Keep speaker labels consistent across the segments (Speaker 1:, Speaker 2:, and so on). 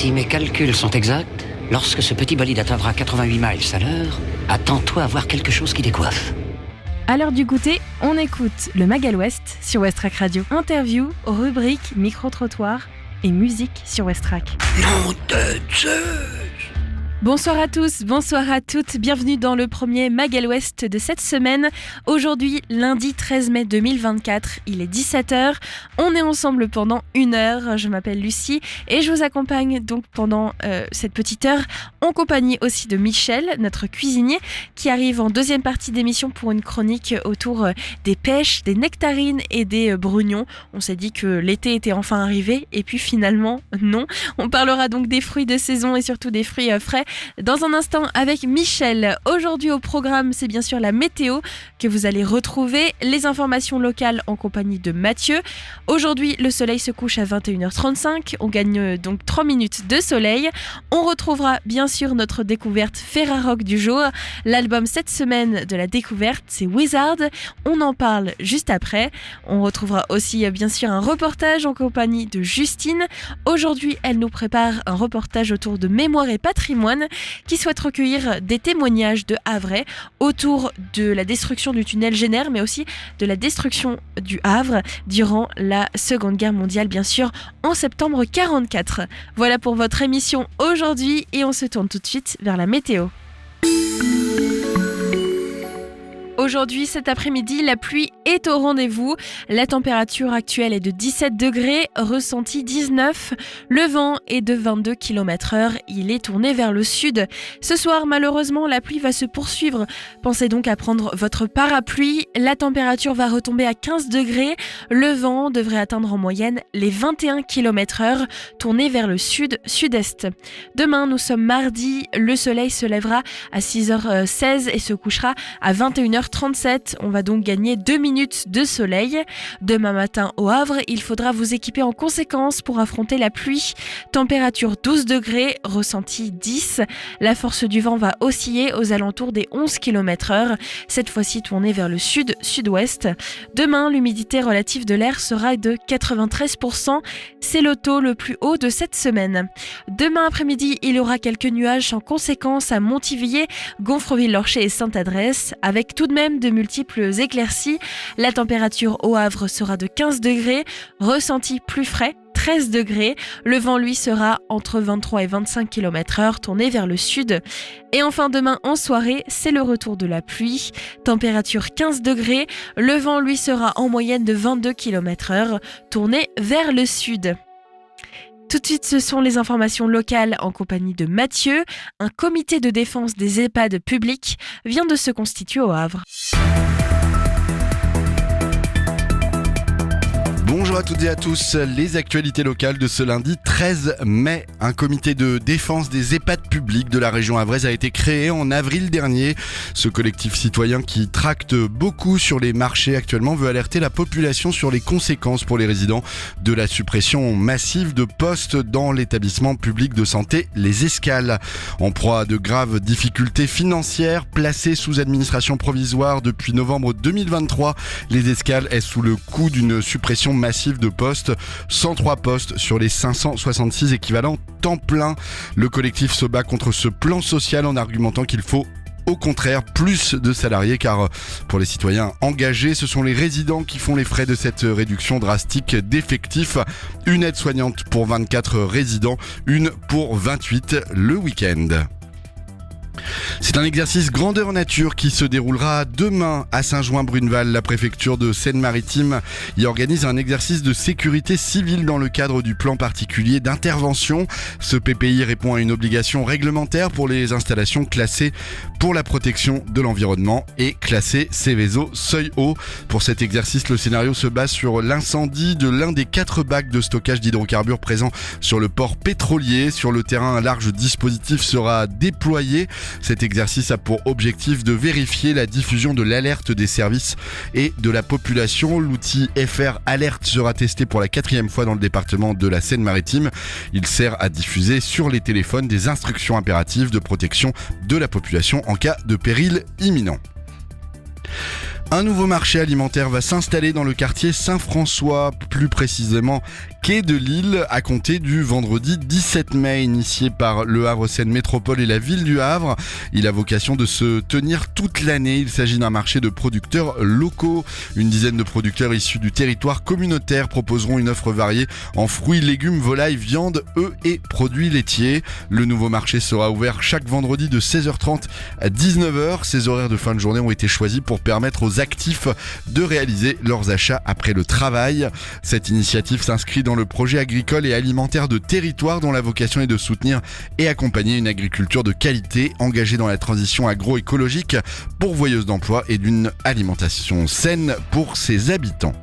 Speaker 1: Si mes calculs sont exacts, lorsque ce petit bolide atteindra 88 miles à l'heure, attends-toi à voir quelque chose qui décoiffe.
Speaker 2: À l'heure du goûter, on écoute le Magal West sur Westrack Radio. Interview, rubrique, micro-trottoir et musique sur Westrack.
Speaker 1: Nom de Zeus!
Speaker 2: Bonsoir à tous, bonsoir à toutes, bienvenue dans le premier Magal West de cette semaine. Aujourd'hui, lundi 13 mai 2024, il est 17h, on est ensemble pendant 1 heure, je m'appelle Lucie et je vous accompagne donc pendant cette petite heure en compagnie aussi de Michel, notre cuisinier, qui arrive en deuxième partie d'émission pour une chronique autour des pêches, des nectarines et des brugnons. On s'est dit que l'été était enfin arrivé et puis finalement non. On parlera donc des fruits de saison et surtout des fruits frais dans un instant avec Michel. Aujourd'hui au programme, c'est bien sûr la météo que vous allez retrouver, les informations locales en compagnie de Mathieu. Aujourd'hui, le soleil se couche à 21h35, on gagne donc 3 minutes de soleil. On retrouvera bien sûr notre découverte Ferrarock du jour. L'album cette semaine de la découverte, c'est Wizard. On en parle juste après. On retrouvera aussi bien sûr un reportage en compagnie de Justine. Aujourd'hui, elle nous prépare un reportage autour de Mémoire et Patrimoine qui souhaite recueillir des témoignages de Havrais autour de la destruction du tunnel Génère, mais aussi de la destruction du Havre durant la Seconde Guerre mondiale, bien sûr, en septembre 1944. Voilà pour votre émission aujourd'hui et on se tourne tout de suite vers la météo. Aujourd'hui, cet après-midi, la pluie est au rendez-vous. La température actuelle est de 17 degrés, ressenti 19. Le vent est de 22 km/h. Il est tourné vers le sud. Ce soir, malheureusement, la pluie va se poursuivre. Pensez donc à prendre votre parapluie. La température va retomber à 15 degrés. Le vent devrait atteindre en moyenne les 21 km/h, tourné vers le sud-sud-est. Demain, nous sommes mardi. Le soleil se lèvera à 6h16 et se couchera à 21h37. On va donc gagner 2 minutes de soleil. Demain matin au Havre, il faudra vous équiper en conséquence pour affronter la pluie. Température 12 degrés, ressenti 10. La force du vent va osciller aux alentours des 11 km/h, cette fois-ci tournée vers le sud-sud-ouest. Demain, l'humidité relative de l'air sera de 93%. C'est le taux le plus haut de cette semaine. Demain après-midi, il y aura quelques nuages en conséquence à Montivilliers, Gonfreville-Lorcher et Sainte-Adresse, avec tout de même de multiples éclaircies. La température au Havre sera de 15 degrés, ressenti plus frais, 13 degrés. Le vent, lui, sera entre 23 et 25 km/h, tourné vers le sud. Et enfin, demain en soirée, c'est le retour de la pluie. Température 15 degrés. Le vent, lui, sera en moyenne de 22 km/h, tourné vers le sud. Tout de suite, ce sont les informations locales en compagnie de Mathieu. Un comité de défense des EHPAD publics vient de se constituer au Havre.
Speaker 3: Bonjour à toutes et à tous, les actualités locales de ce lundi 13 mai. Un comité de défense des EHPAD publics de la région havraise a été créé en avril dernier. Ce collectif citoyen qui tracte beaucoup sur les marchés actuellement veut alerter la population sur les conséquences pour les résidents de la suppression massive de postes dans l'établissement public de santé Les Escales. En proie à de graves difficultés financières, placées sous administration provisoire depuis novembre 2023, Les Escales est sous le coup d'une suppression massive de postes, 103 postes sur les 566 équivalents temps plein. Le collectif se bat contre ce plan social en argumentant qu'il faut au contraire plus de salariés, car pour les citoyens engagés, ce sont les résidents qui font les frais de cette réduction drastique d'effectifs. Une aide-soignante pour 24 résidents, une pour 28 le week-end. C'est un exercice grandeur nature qui se déroulera demain à Saint-Jouin-Bruneval. La préfecture de Seine-Maritime y organise un exercice de sécurité civile dans le cadre du plan particulier d'intervention. Ce PPI répond à une obligation réglementaire pour les installations classées pour la protection de l'environnement et classées Céveso seuil haut. Pour cet exercice, le scénario se base sur l'incendie de l'un des 4 bacs de stockage d'hydrocarbures présents sur le port pétrolier. Sur le terrain, un large dispositif sera déployé. Cet exercice a pour objectif de vérifier la diffusion de l'alerte des services et de la population. L'outil FR Alert sera testé pour la 4e fois dans le département de la Seine-Maritime. Il sert à diffuser sur les téléphones des instructions impératives de protection de la population en cas de péril imminent. Un nouveau marché alimentaire va s'installer dans le quartier Saint-François, plus précisément quai de Lille à compter du vendredi 17 mai, initié par le Havre Seine Métropole et la ville du Havre. Il a vocation de se tenir toute l'année. Il s'agit d'un marché de producteurs locaux. Une dizaine de producteurs issus du territoire communautaire proposeront une offre variée en fruits, légumes, volailles, viande, œufs et produits laitiers. Le nouveau marché sera ouvert chaque vendredi de 16h30 à 19h. Ces horaires de fin de journée ont été choisis pour permettre aux actifs de réaliser leurs achats après le travail. Cette initiative s'inscrit dans le projet agricole et alimentaire de territoire dont la vocation est de soutenir et accompagner une agriculture de qualité engagée dans la transition agroécologique pourvoyeuse d'emplois et d'une alimentation saine pour ses habitants.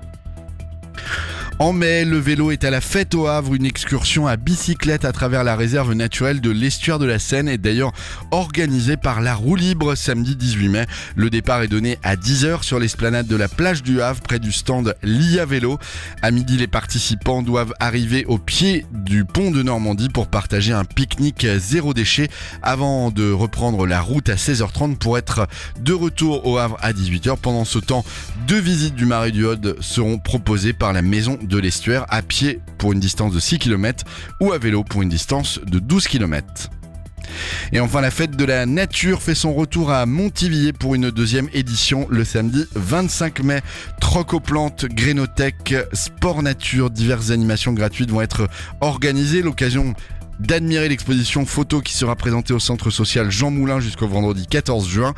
Speaker 3: En mai, le vélo est à la fête au Havre. Une excursion à bicyclette à travers la réserve naturelle de l'estuaire de la Seine est d'ailleurs organisée par la Roue Libre samedi 18 mai. Le départ est donné à 10h sur l'esplanade de la plage du Havre près du stand Lia Vélo. À midi, les participants doivent arriver au pied du pont de Normandie pour partager un pique-nique zéro déchet avant de reprendre la route à 16h30 pour être de retour au Havre à 18h. Pendant ce temps, 2 visites du Marais du Aude seront proposées par la maison de l'estuaire à pied pour une distance de 6 km ou à vélo pour une distance de 12 km. Et enfin, la fête de la nature fait son retour à Montivilliers pour une deuxième édition le samedi 25 mai. Troc aux plantes, grénothèque, sport nature, diverses animations gratuites vont être organisées. L'occasion d'admirer l'exposition photo qui sera présentée au centre social Jean Moulin jusqu'au vendredi 14 juin.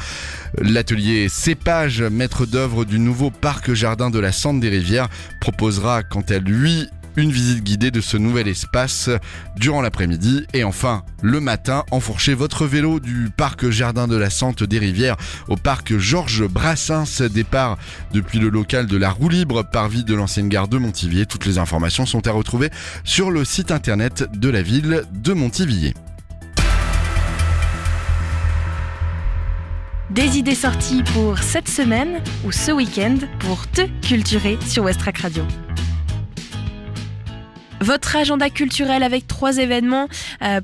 Speaker 3: L'atelier Cépage, maître d'œuvre du nouveau parc jardin de la Sente des Rivières, proposera quant à lui une visite guidée de ce nouvel espace durant l'après-midi. Et enfin, le matin, enfourchez votre vélo du parc jardin de la Sente des Rivières au parc Georges Brassens. Départ depuis le local de la Roue Libre, parvis de l'ancienne gare de Montivilliers. Toutes les informations sont à retrouver sur le site internet de la ville de Montivilliers.
Speaker 2: Des idées sorties pour cette semaine ou ce week-end pour te culturer sur Westrack Radio. Votre agenda culturel avec 3 événements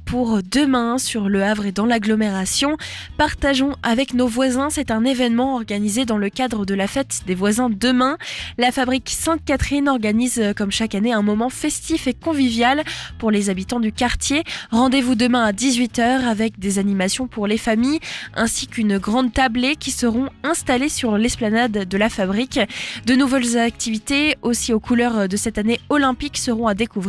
Speaker 2: pour demain sur Le Havre et dans l'agglomération. Partageons avec nos voisins, c'est un événement organisé dans le cadre de la fête des voisins demain. La fabrique Sainte-Catherine organise comme chaque année un moment festif et convivial pour les habitants du quartier. Rendez-vous demain à 18h avec des animations pour les familles ainsi qu'une grande tablée qui seront installées sur l'esplanade de la fabrique. De nouvelles activités aussi aux couleurs de cette année olympique seront à découvrir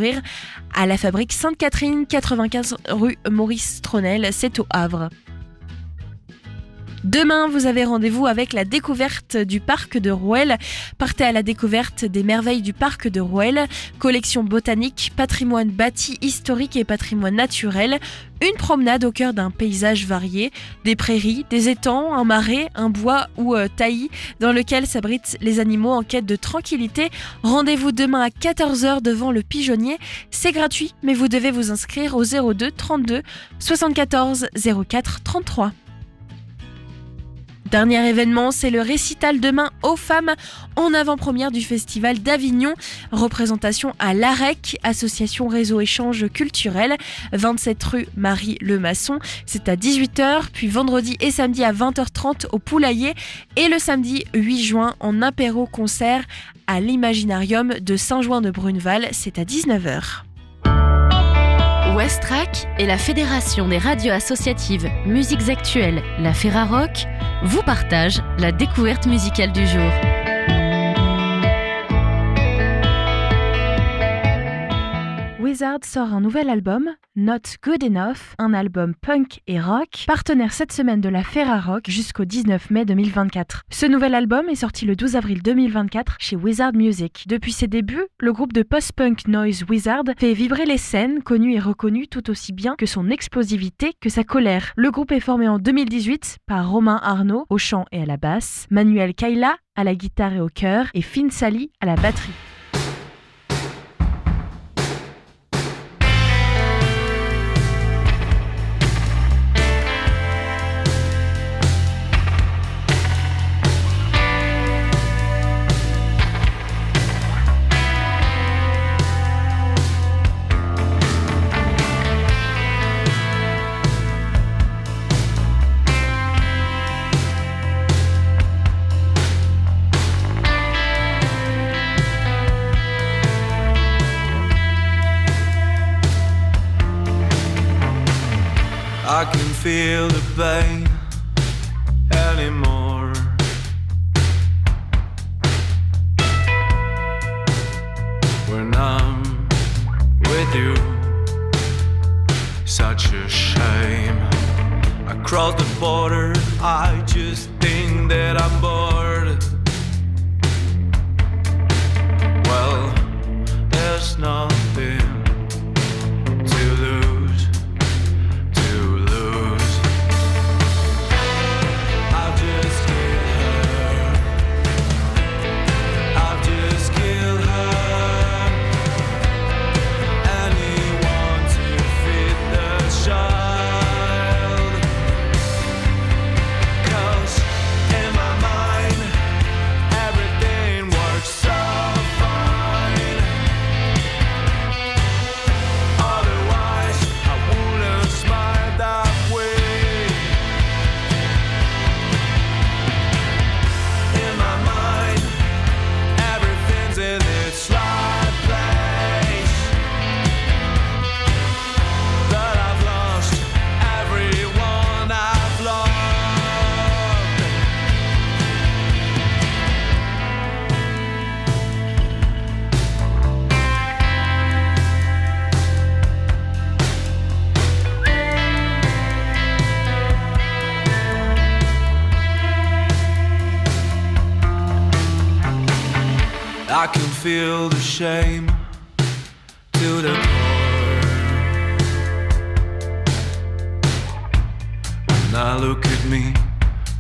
Speaker 2: à la fabrique Sainte-Catherine, 95 rue Maurice Tronel, c'est au Havre. Demain, vous avez rendez-vous avec la découverte du parc de Rouelle. Partez à la découverte des merveilles du parc de Rouelle. Collection botanique, patrimoine bâti, historique et patrimoine naturel. Une promenade au cœur d'un paysage varié. Des prairies, des étangs, un marais, un bois ou taillis dans lequel s'abritent les animaux en quête de tranquillité. Rendez-vous demain à 14h devant le Pigeonnier. C'est gratuit, mais vous devez vous inscrire au 02 32 74 04 33. Dernier événement, c'est le récital demain aux femmes en avant-première du Festival d'Avignon. Représentation à l'AREC, Association Réseau Échange Culturel, 27 rue Marie-Le-Masson. C'est à 18h, puis vendredi et samedi à 20h30 au Poulailler et le samedi 8 juin en apéro-concert à l'Imaginarium de Saint-Jouin-de-Bruneval. C'est à 19h.
Speaker 4: Westrack et la Fédération des radios associatives Musiques Actuelles, la Ferrarock, vous partagent la découverte musicale du jour.
Speaker 2: Wizard sort un nouvel album, Not Good Enough, un album punk et rock, partenaire cette semaine de la Ferrarock jusqu'au 19 mai 2024. Ce nouvel album est sorti le 12 avril 2024 chez Wizard Music. Depuis ses débuts, le groupe de post-punk noise Wizard fait vibrer les scènes, connu et reconnu tout aussi bien que son explosivité que sa colère. Le groupe est formé en 2018 par Romain Arnaud au chant et à la basse, Manuel Kaila à la guitare et au chœur et Finn Sally à la batterie.
Speaker 5: I can feel the pain anymore. When I'm with you, such a shame. Across the border, I just think that I'm bored. Well, there's nothing to lose, to lose. I've just killed her. I've just killed her. Anyone to feed the child. 'Cause in my mind, everything works so fine. Otherwise, I wouldn't smile that way. In my mind, everything's in its right place. But I've lost everyone I've loved. I can feel the shame to the core. When I look at me,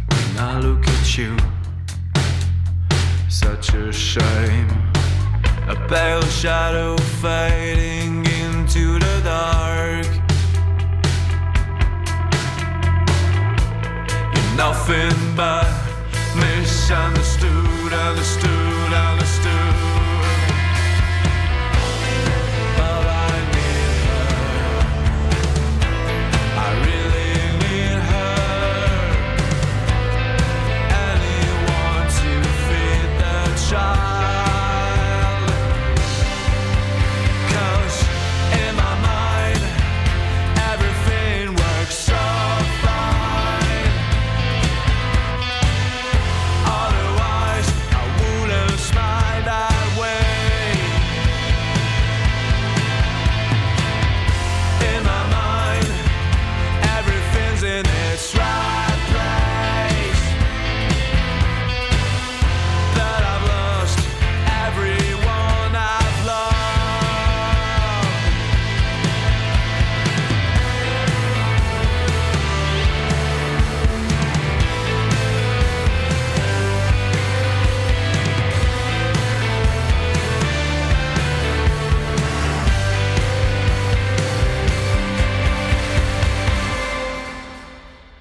Speaker 5: when I look at you, such a shame. A pale shadow fading into the dark. You're nothing but misunderstood, understood, understood. But I need her. I really need her. Anyone to feed the child. 'Cause in my mind, everything works so fine. Otherwise, I wouldn't smile that way. In my mind, everything's in its right place. But I've lost everyone I've loved.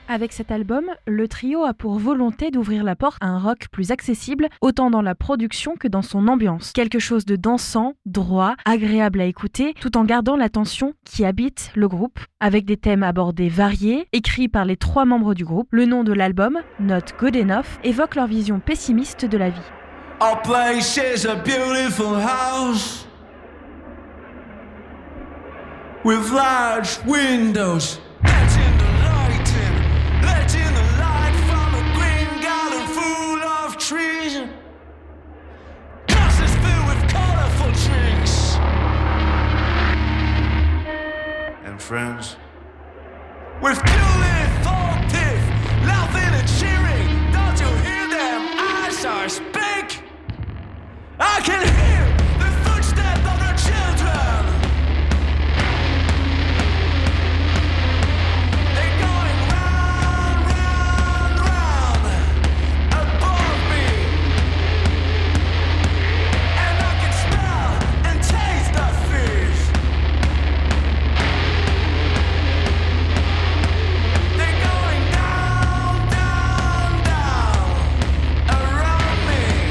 Speaker 2: Avec cet album, le trio a pour volonté d'ouvrir la porte à un rock plus accessible, autant dans la production que dans son ambiance. Quelque chose de dansant, droit, agréable à écouter, tout en gardant la tension qui habite le groupe, avec des thèmes abordés variés, écrits par les 3 membres du groupe. Le nom de l'album, Not Good Enough, évoque leur vision pessimiste de la vie.
Speaker 5: Our place is a beautiful house with large windows. Letting the light in, letting the light from a green garden full of trees. Glasses filled with colorful drinks. And friends with duly full teeth, laughing and cheering. Don't you hear them as I speak? I can hear the footsteps of the children. They're going round, round, round above me. And I can smell and taste the fish. They're going down, down, down around me.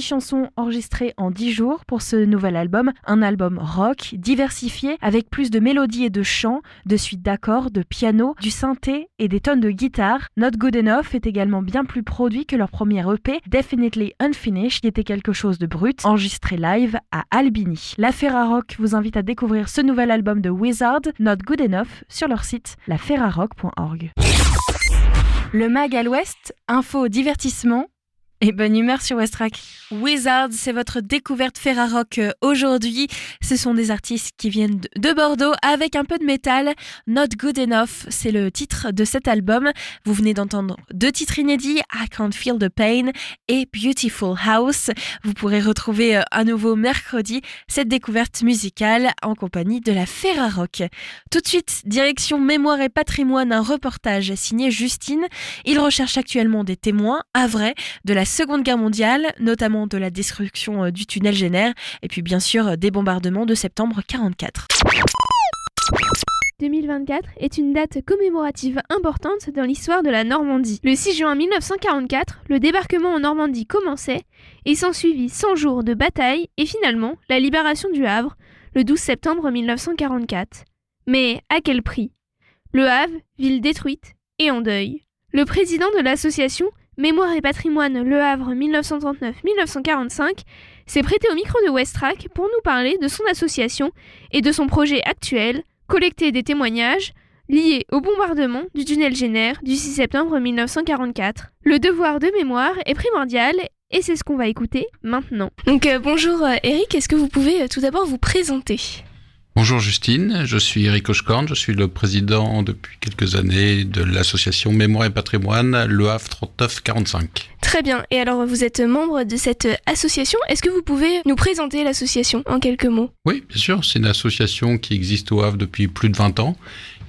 Speaker 2: chansons enregistrées en 10 jours pour ce nouvel album. Un album rock, diversifié, avec plus de mélodies et de chants, de suites d'accords, de piano, du synthé et des tonnes de guitare. Not Good Enough est également bien plus produit que leur premier EP, Definitely Unfinished, qui était quelque chose de brut, enregistré live à Albini. La Ferrarock vous invite à découvrir ce nouvel album de Wizard, Not Good Enough, sur leur site laferrarock.org. Le Mag à l'Ouest, info, divertissement et bonne humeur sur Westrack. Wizard, c'est votre découverte Ferrarock aujourd'hui. Ce sont des artistes qui viennent de Bordeaux avec un peu de métal. Not Good Enough, c'est le titre de cet album. Vous venez d'entendre 2 titres inédits, I Can't Feel the Pain et Beautiful House. Vous pourrez retrouver à nouveau mercredi cette découverte musicale en compagnie de la Ferrarock. Tout de suite, direction Mémoire et Patrimoine, un reportage signé Justine. Il recherche actuellement des témoins, à vrai, de la Seconde Guerre mondiale, notamment de la destruction du tunnel Jenner, et puis bien sûr des bombardements de septembre 1944.
Speaker 6: 2024 est une date commémorative importante dans l'histoire de la Normandie. Le 6 juin 1944, le débarquement en Normandie commençait et s'ensuivit 100 jours de bataille et finalement la libération du Havre le 12 septembre 1944. Mais à quel prix ? Le Havre, ville détruite et en deuil. Le président de l'association Mémoire et Patrimoine Le Havre 1939-1945 s'est prêté au micro de Westrack pour nous parler de son association et de son projet actuel, collecter des témoignages liés au bombardement du tunnel Jenner du 6 septembre 1944. Le devoir de mémoire est primordial et c'est ce qu'on va écouter maintenant. Donc bonjour Eric, est-ce que vous pouvez tout d'abord vous présenter ?
Speaker 7: Bonjour Justine, je suis Eric Hochkorn, je suis le président depuis quelques années de l'association Mémoire et Patrimoine Le Havre 3945.
Speaker 6: Très bien, et alors vous êtes membre de cette association, est-ce que vous pouvez nous présenter l'association en quelques mots ?
Speaker 7: Oui, bien sûr, c'est une association qui existe au Havre depuis plus de 20 ans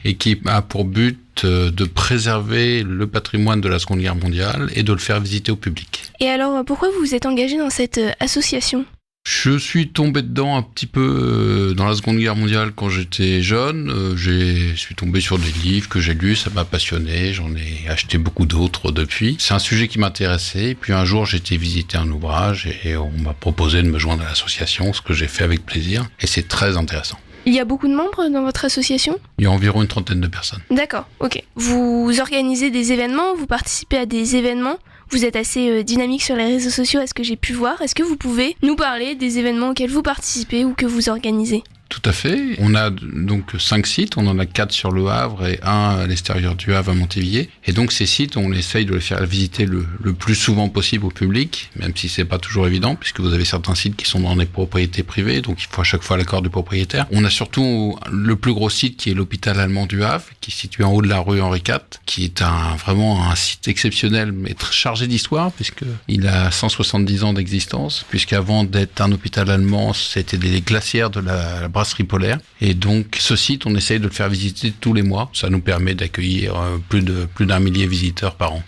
Speaker 7: et qui a pour but de préserver le patrimoine de la Seconde Guerre mondiale et de le faire visiter au public.
Speaker 6: Et alors pourquoi vous vous êtes engagé dans cette association ?
Speaker 7: Je suis tombé dedans un petit peu dans la Seconde Guerre mondiale quand j'étais jeune. Je suis tombé sur des livres que j'ai lus, ça m'a passionné. J'en ai acheté beaucoup d'autres depuis. C'est un sujet qui m'intéressait. Et puis un jour, j'ai été visiter un ouvrage et on m'a proposé de me joindre à l'association, ce que j'ai fait avec plaisir. Et c'est très intéressant.
Speaker 6: Il y a beaucoup de membres dans votre association ?
Speaker 7: Il y a environ une 30aine de personnes.
Speaker 6: D'accord, ok. Vous organisez des événements, vous participez à des événements ? Vous êtes assez dynamique sur les réseaux sociaux, à ce que j'ai pu voir. Est-ce que vous pouvez nous parler des événements auxquels vous participez ou que vous organisez ?
Speaker 7: Tout à fait. On a donc 5 sites. On en a 4 sur le Havre et 1 à l'extérieur du Havre à Montévilliers. Et donc ces sites, on essaye de les faire visiter le plus souvent possible au public, même si c'est pas toujours évident, puisque vous avez certains sites qui sont dans des propriétés privées, donc il faut à chaque fois l'accord du propriétaire. On a surtout le plus gros site qui est l'hôpital allemand du Havre, qui est situé en haut de la rue Henri IV, qui est vraiment un site exceptionnel, mais très chargé d'histoire, puisqu'il a 170 ans d'existence, puisqu'avant d'être un hôpital allemand, c'était des glacières de la brasserie polaire. Et donc, ce site, on essaye de le faire visiter tous les mois. Ça nous permet d'accueillir plus d'un millier de visiteurs par an.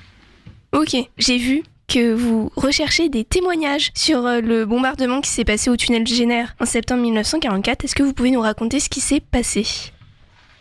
Speaker 6: Ok, j'ai vu que vous recherchez des témoignages sur le bombardement qui s'est passé au tunnel Jenner en septembre 1944. Est-ce que vous pouvez nous raconter ce qui s'est passé ?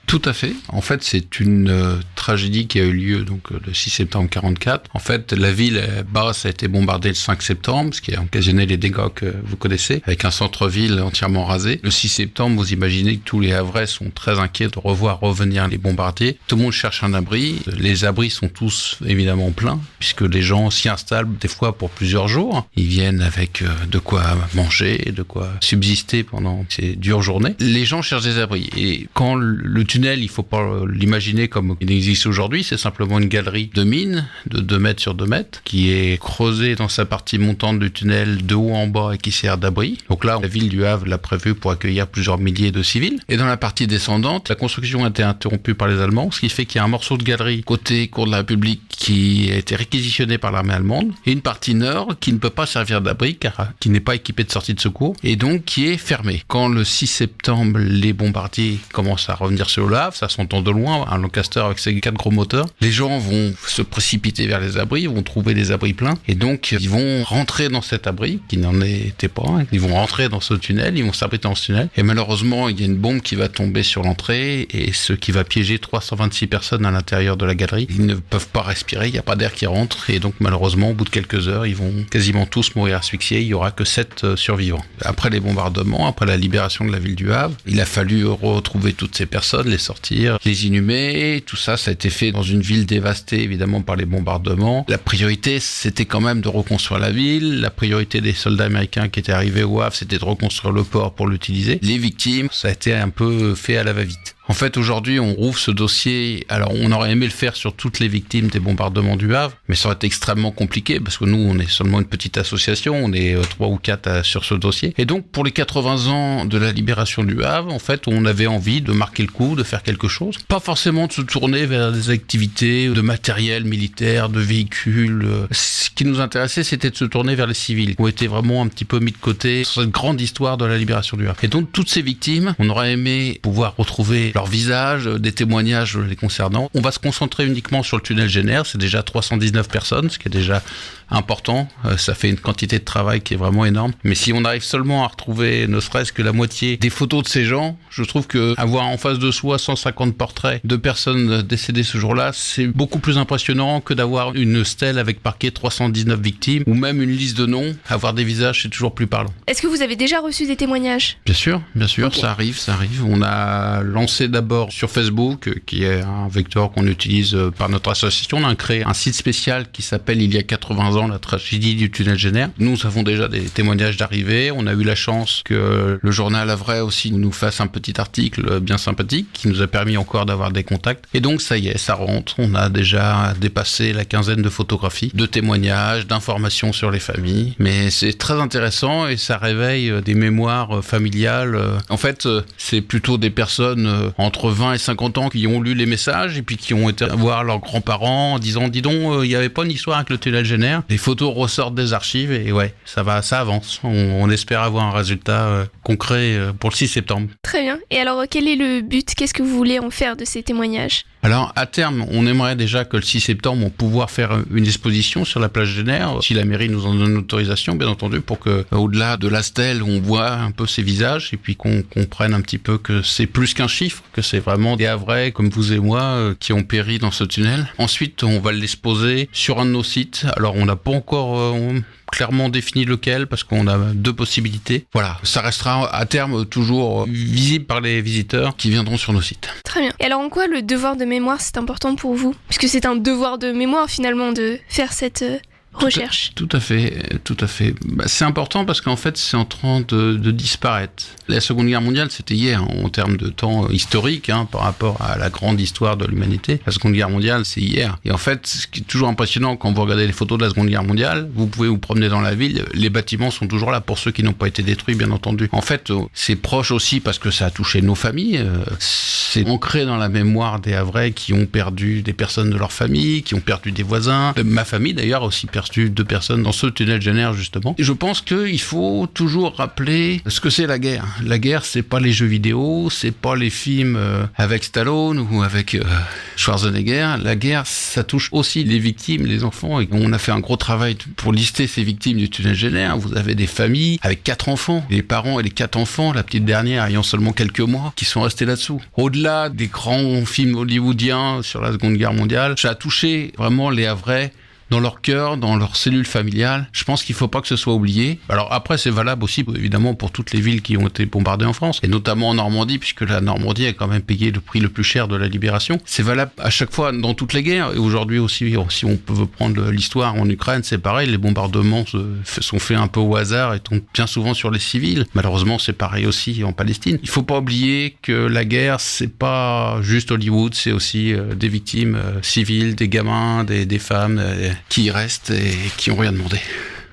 Speaker 7: Tout à fait. En fait, c'est une tragédie qui a eu lieu donc le 6 septembre 1944. En fait, la ville basse a été bombardée le 5 septembre, ce qui a occasionné les dégâts que vous connaissez, avec un centre-ville entièrement rasé. Le 6 septembre, vous imaginez que tous les Havrais sont très inquiets de revoir revenir les bombardiers. Tout le monde cherche un abri. Les abris sont tous évidemment pleins, puisque les gens s'y installent des fois pour plusieurs jours. Ils viennent avec de quoi manger, de quoi subsister pendant ces dures journées. Les gens cherchent des abris. Et quand le tunnel, il faut pas l'imaginer comme il existe aujourd'hui, c'est simplement une galerie de mine de 2 mètres sur 2 mètres qui est creusée dans sa partie montante du tunnel de haut en bas et qui sert d'abri. Donc là, la ville du Havre l'a prévu pour accueillir plusieurs milliers de civils. Et dans la partie descendante, la construction a été interrompue par les Allemands, ce qui fait qu'il y a un morceau de galerie côté cour de la République qui a été réquisitionné par l'armée allemande et une partie nord qui ne peut pas servir d'abri car qui n'est pas équipée de sortie de secours et donc qui est fermée. Quand le 6 septembre, les bombardiers commencent à revenir sur Le Havre, ça s'entend de loin, un Lancaster avec ses 4 gros moteurs. Les gens vont se précipiter vers les abris, vont trouver les abris pleins, et donc ils vont rentrer dans cet abri, qui n'en était pas, ils vont rentrer dans ce tunnel, ils vont s'abriter dans ce tunnel, et malheureusement, il y a une bombe qui va tomber sur l'entrée, et ce qui va piéger 326 personnes à l'intérieur de la galerie. Ils ne peuvent pas respirer, il n'y a pas d'air qui rentre, et donc malheureusement, au bout de quelques heures, ils vont quasiment tous mourir asphyxiés, il n'y aura que 7 survivants. Après les bombardements, après la libération de la ville du Havre, il a fallu retrouver toutes ces personnes, les sortir, les inhumer, tout ça, ça a été fait dans une ville dévastée évidemment par les bombardements. La priorité, c'était quand même de reconstruire la ville, la priorité des soldats américains qui étaient arrivés au Havre, c'était de reconstruire le port pour l'utiliser. Les victimes, ça a été un peu fait à la va-vite. En fait, aujourd'hui, on rouvre ce dossier. Alors, on aurait aimé le faire sur toutes les victimes des bombardements du Havre, mais ça aurait été extrêmement compliqué parce que nous, on est seulement une petite association, on est 3 ou 4 sur ce dossier. Et donc, pour les 80 ans de la libération du Havre, en fait, on avait envie de marquer le coup, de faire quelque chose. Pas forcément de se tourner vers des activités de matériel militaire, de véhicules. Ce qui nous intéressait, c'était de se tourner vers les civils, qui ont été vraiment un petit peu mis de côté sur cette grande histoire de la libération du Havre. Et donc, toutes ces victimes, on aurait aimé pouvoir retrouver leur visage, des témoignages les concernant. On va se concentrer uniquement sur le tunnel Génère, c'est déjà 319 personnes, ce qui est déjà important, ça fait une quantité de travail qui est vraiment énorme. Mais si on arrive seulement à retrouver ne serait-ce que la moitié des photos de ces gens, je trouve que avoir en face de soi 150 portraits de personnes décédées ce jour-là, c'est beaucoup plus impressionnant que d'avoir une stèle avec marqué 319 victimes, ou même une liste de noms. Avoir des visages, c'est toujours plus parlant.
Speaker 6: Est-ce que vous avez déjà reçu des témoignages ?
Speaker 7: Bien sûr,
Speaker 6: Okay.
Speaker 7: ça arrive. On a lancé d'abord sur Facebook, qui est un vecteur qu'on utilise par notre association. On a créé un site spécial qui s'appelle Il y a 80 ans, la tragédie du tunnel Génère. Nous avons déjà des témoignages d'arrivée. On a eu la chance que le journal Havrais aussi nous fasse un petit article bien sympathique qui nous a permis encore d'avoir des contacts. Et donc ça y est, ça rentre. On a déjà dépassé la 15aine de photographies, de témoignages, d'informations sur les familles. Mais c'est très intéressant et ça réveille des mémoires familiales. En fait, c'est plutôt des personnes entre 20 et 50 ans qui ont lu les messages et puis qui ont été voir leurs grands-parents en disant « Dis donc, il n'y avait pas une histoire avec le tunnel Génère ». Les photos ressortent des archives et ouais, ça avance. On espère avoir un résultat concret pour le 6 septembre.
Speaker 6: Très bien. Et alors, quel est le but ? Qu'est-ce que vous voulez en faire de ces témoignages ?
Speaker 7: Alors, à terme, on aimerait déjà que le 6 septembre, on pouvoir faire une exposition sur la plage Génère, si la mairie nous en donne l'autorisation, bien entendu, pour que, au-delà de la stèle, on voit un peu ces visages et puis qu'on comprenne un petit peu que c'est plus qu'un chiffre, que c'est vraiment des Havrais, comme vous et moi, qui ont péri dans ce tunnel. Ensuite, on va l'exposer sur un de nos sites. Alors, on n'a pas encore clairement défini lequel, parce qu'on a 2 possibilités. Voilà, ça restera à terme toujours visible par les visiteurs qui viendront sur nos sites.
Speaker 6: Très bien. Et alors en quoi le devoir de mémoire c'est important pour vous ? Puisque c'est un devoir de mémoire finalement de faire cette recherche.
Speaker 7: Tout à fait. C'est important parce qu'en fait, c'est en train de disparaître. La Seconde Guerre mondiale, c'était hier, en termes de temps historique, par rapport à la grande histoire de l'humanité. La Seconde Guerre mondiale, c'est hier. Et en fait, ce qui est toujours impressionnant quand vous regardez les photos de la Seconde Guerre mondiale, vous pouvez vous promener dans la ville, les bâtiments sont toujours là pour ceux qui n'ont pas été détruits, bien entendu. En fait, c'est proche aussi parce que ça a touché nos familles. C'est ancré dans la mémoire des Havrais qui ont perdu des personnes de leur famille, qui ont perdu des voisins. Ma famille, d'ailleurs, a aussi perdu 2 personnes dans ce tunnel Génère, justement. Et je pense qu'il faut toujours rappeler ce que c'est la guerre. La guerre, c'est pas les jeux vidéo, c'est pas les films avec Stallone ou avec Schwarzenegger. La guerre, ça touche aussi les victimes, les enfants. Et on a fait un gros travail pour lister ces victimes du tunnel Génère. Vous avez des familles avec 4 enfants, les parents et les 4 enfants, la petite dernière ayant seulement quelques mois, qui sont restés là-dessous. Au-delà des grands films hollywoodiens sur la Seconde Guerre mondiale, ça a touché vraiment les Havrais dans leur cœur, dans leur cellule familiale. Je pense qu'il ne faut pas que ce soit oublié. Alors après, c'est valable aussi, évidemment, pour toutes les villes qui ont été bombardées en France, et notamment en Normandie, puisque la Normandie a quand même payé le prix le plus cher de la libération. C'est valable à chaque fois dans toutes les guerres, et aujourd'hui aussi, si on peut prendre l'histoire en Ukraine, c'est pareil, les bombardements sont faits un peu au hasard et tombent bien souvent sur les civils. Malheureusement, c'est pareil aussi en Palestine. Il ne faut pas oublier que la guerre, c'est pas juste Hollywood, c'est aussi des victimes civiles, des gamins, des femmes, qui y restent et qui n'ont rien demandé.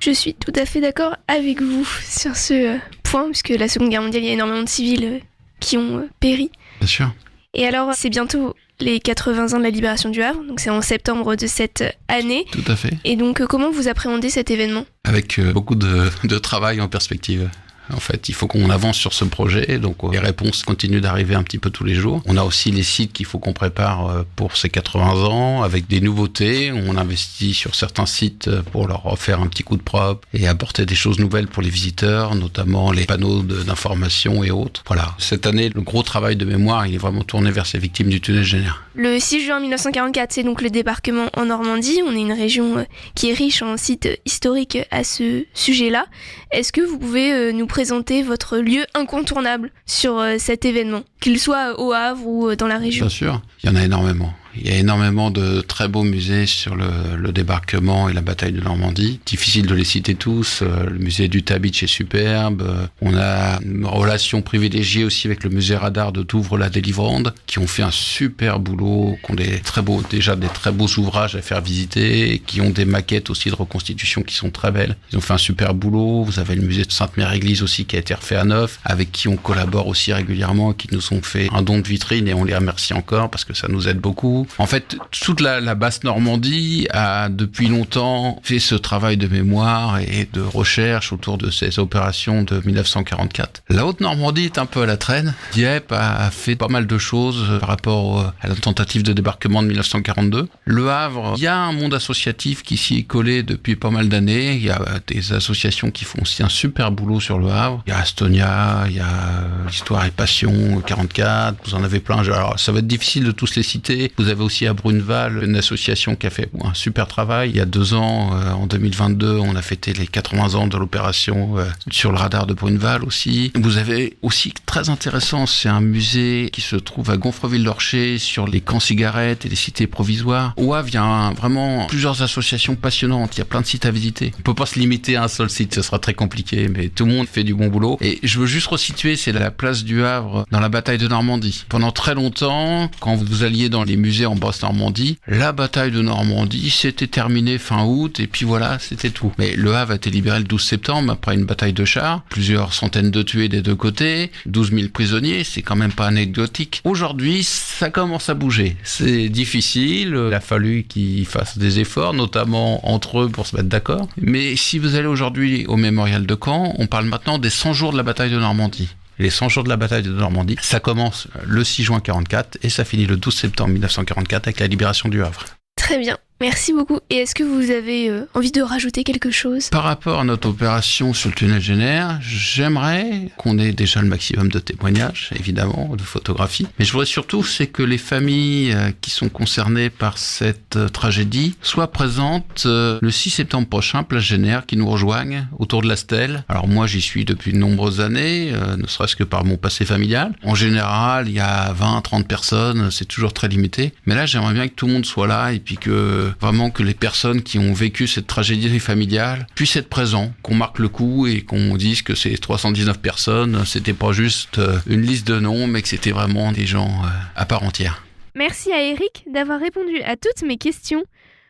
Speaker 6: Je suis tout à fait d'accord avec vous sur ce point, puisque la Seconde Guerre mondiale, il y a énormément de civils qui ont péri.
Speaker 7: Bien sûr.
Speaker 6: Et alors, c'est bientôt les 80 ans de la libération du Havre, donc c'est en septembre de cette année.
Speaker 7: Tout à fait.
Speaker 6: Et donc, comment vous appréhendez cet événement ?
Speaker 7: Avec beaucoup de travail en perspective. En fait, il faut qu'on avance sur ce projet, donc les réponses continuent d'arriver un petit peu tous les jours. On a aussi les sites qu'il faut qu'on prépare pour ces 80 ans, avec des nouveautés. On investit sur certains sites pour leur faire un petit coup de propre et apporter des choses nouvelles pour les visiteurs, notamment les panneaux d'information et autres. Voilà. Cette année, le gros travail de mémoire, il est vraiment tourné vers ces victimes du tunnel Jenner.
Speaker 6: Le 6 juin 1944, c'est donc le débarquement en Normandie. On est une région qui est riche en sites historiques à ce sujet-là. Est-ce que vous pouvez nous présenter votre lieu incontournable sur cet événement, qu'il soit au Havre ou dans la région ?
Speaker 7: Bien sûr, il y en a énormément. Il y a énormément de très beaux musées sur le débarquement et la bataille de Normandie. Difficile de les citer tous. Le musée du Tabitch est superbe. On a une relation privilégiée aussi avec le musée radar de Douvres-la-Délivrande, qui ont fait un super boulot, qui ont des très beaux ouvrages à faire visiter, et qui ont des maquettes aussi de reconstitution qui sont très belles. Ils ont fait un super boulot. Vous avez le musée de Sainte-Mère-Église aussi qui a été refait à neuf, avec qui on collabore aussi régulièrement, qui nous ont fait un don de vitrine et on les remercie encore parce que ça nous aide beaucoup. En fait, toute la basse Normandie a depuis longtemps fait ce travail de mémoire et de recherche autour de ces opérations de 1944. La Haute-Normandie est un peu à la traîne. Dieppe a fait pas mal de choses par rapport à la tentative de débarquement de 1942. Le Havre, il y a un monde associatif qui s'y est collé depuis pas mal d'années. Il y a des associations qui font aussi un super boulot sur le Havre. Il y a Astonia, il y a Histoire et Passion 44, vous en avez plein. Alors, ça va être difficile de tous les citer. Vous avez aussi à Bruneval une association qui a fait un super travail. Il y a 2 ans, en 2022, on a fêté les 80 ans de l'opération sur le radar de Bruneval aussi. Vous avez aussi, très intéressant, c'est un musée qui se trouve à Gonfreville-l'Orcher sur les camps cigarettes et les cités provisoires. Au Havre, il y a vraiment plusieurs associations passionnantes. Il y a plein de sites à visiter. On ne peut pas se limiter à un seul site, ce sera très compliqué, mais tout le monde fait du bon boulot. Et je veux juste resituer, c'est la place du Havre dans la bataille de Normandie. Pendant très longtemps, quand vous alliez dans les musées en Basse-Normandie, la bataille de Normandie s'était terminée fin août et puis voilà, c'était tout. Mais le Havre a été libéré le 12 septembre après une bataille de chars, plusieurs centaines de tués des deux côtés, 12 000 prisonniers, c'est quand même pas anecdotique. Aujourd'hui, ça commence à bouger. C'est difficile, il a fallu qu'ils fassent des efforts, notamment entre eux pour se mettre d'accord. Mais si vous allez aujourd'hui au mémorial de Caen, on parle maintenant des 100 jours de la bataille de Normandie. Les 100 jours de la bataille de Normandie, ça commence le 6 juin 1944 et ça finit le 12 septembre 1944 avec la libération du Havre.
Speaker 6: Très bien, merci beaucoup. Et est-ce que vous avez envie de rajouter quelque chose ?
Speaker 7: Par rapport à notre opération sur le tunnel Jenner, j'aimerais qu'on ait déjà le maximum de témoignages, évidemment, de photographies. Mais je voudrais surtout, c'est que les familles qui sont concernées par cette tragédie soient présentes le 6 septembre prochain, place Jenner, qui nous rejoignent autour de la stèle. Alors moi, j'y suis depuis de nombreuses années, ne serait-ce que par mon passé familial. En général, il y a 20-30 personnes, c'est toujours très limité. Mais là, j'aimerais bien que tout le monde soit là et puis que vraiment que les personnes qui ont vécu cette tragédie familiale puissent être présents, qu'on marque le coup et qu'on dise que ces 319 personnes, c'était pas juste une liste de noms, mais que c'était vraiment des gens à part entière.
Speaker 6: Merci à Eric d'avoir répondu à toutes mes questions.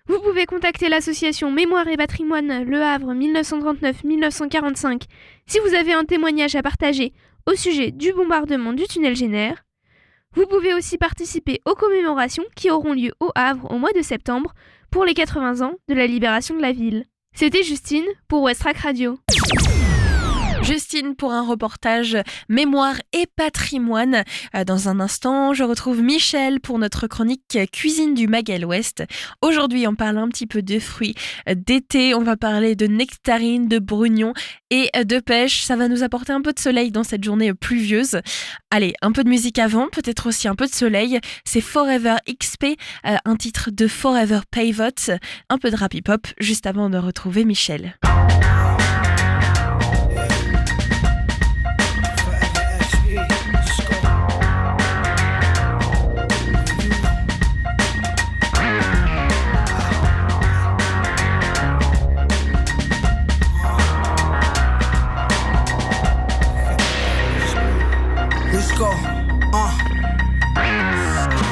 Speaker 6: Vous pouvez contacter l'association Mémoire et Patrimoine Le Havre 1939-1945 si vous avez un témoignage à partager au sujet du bombardement du tunnel Jenner. Vous pouvez aussi participer aux commémorations qui auront lieu au Havre au mois de septembre pour les 80 ans de la libération de la ville. C'était Justine pour Westrack Radio.
Speaker 2: Justine pour un reportage Mémoire et Patrimoine. Dans un instant, je retrouve Michel pour notre chronique Cuisine du Maghreb Ouest. Aujourd'hui, on parle un petit peu de fruits d'été. On va parler de nectarines, de brugnons et de pêche. Ça va nous apporter un peu de soleil dans cette journée pluvieuse. Allez, un peu de musique avant, peut-être aussi un peu de soleil. C'est Forever XP, un titre de Forever Pivot. Un peu de rap hip-hop juste avant de retrouver Michel.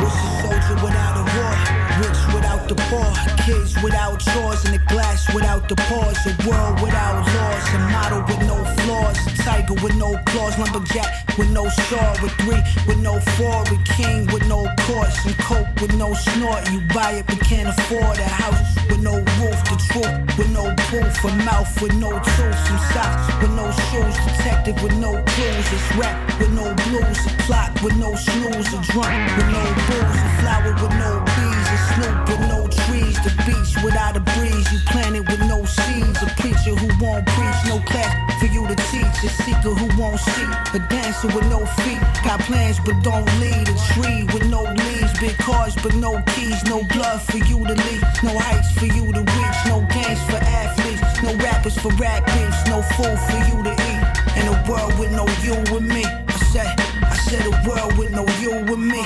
Speaker 8: What's a soldier without a war? Rich without the poor. kids without chores and the glass without the pores. A world without laws, a model with no flaws. A tiger with no claws, lumberjack with no saw. With 3, with no 4, with king with no course. And coke with no snort, you buy it but can't afford. A house with no roof, the truth with no proof. A mouth with no tooth, some socks with no shoes. Detective with no clues, it's rap with no blues. A clock with no snooze, a drunk with no booze. A flower with no bees, a snoop with no trees. The beach without a breeze, you plant it with no seeds. A preacher who won't preach, no class for you to teach. A seeker who won't see, a dancer with no feet. Got plans but don't lead, a tree with no leaves. Big cars but no keys, no blood for you to lead. No heights for you to reach, no games for athletes. No rappers for rap beats, no food for you to eat. And a world with no you and me. I said a world with no you and me.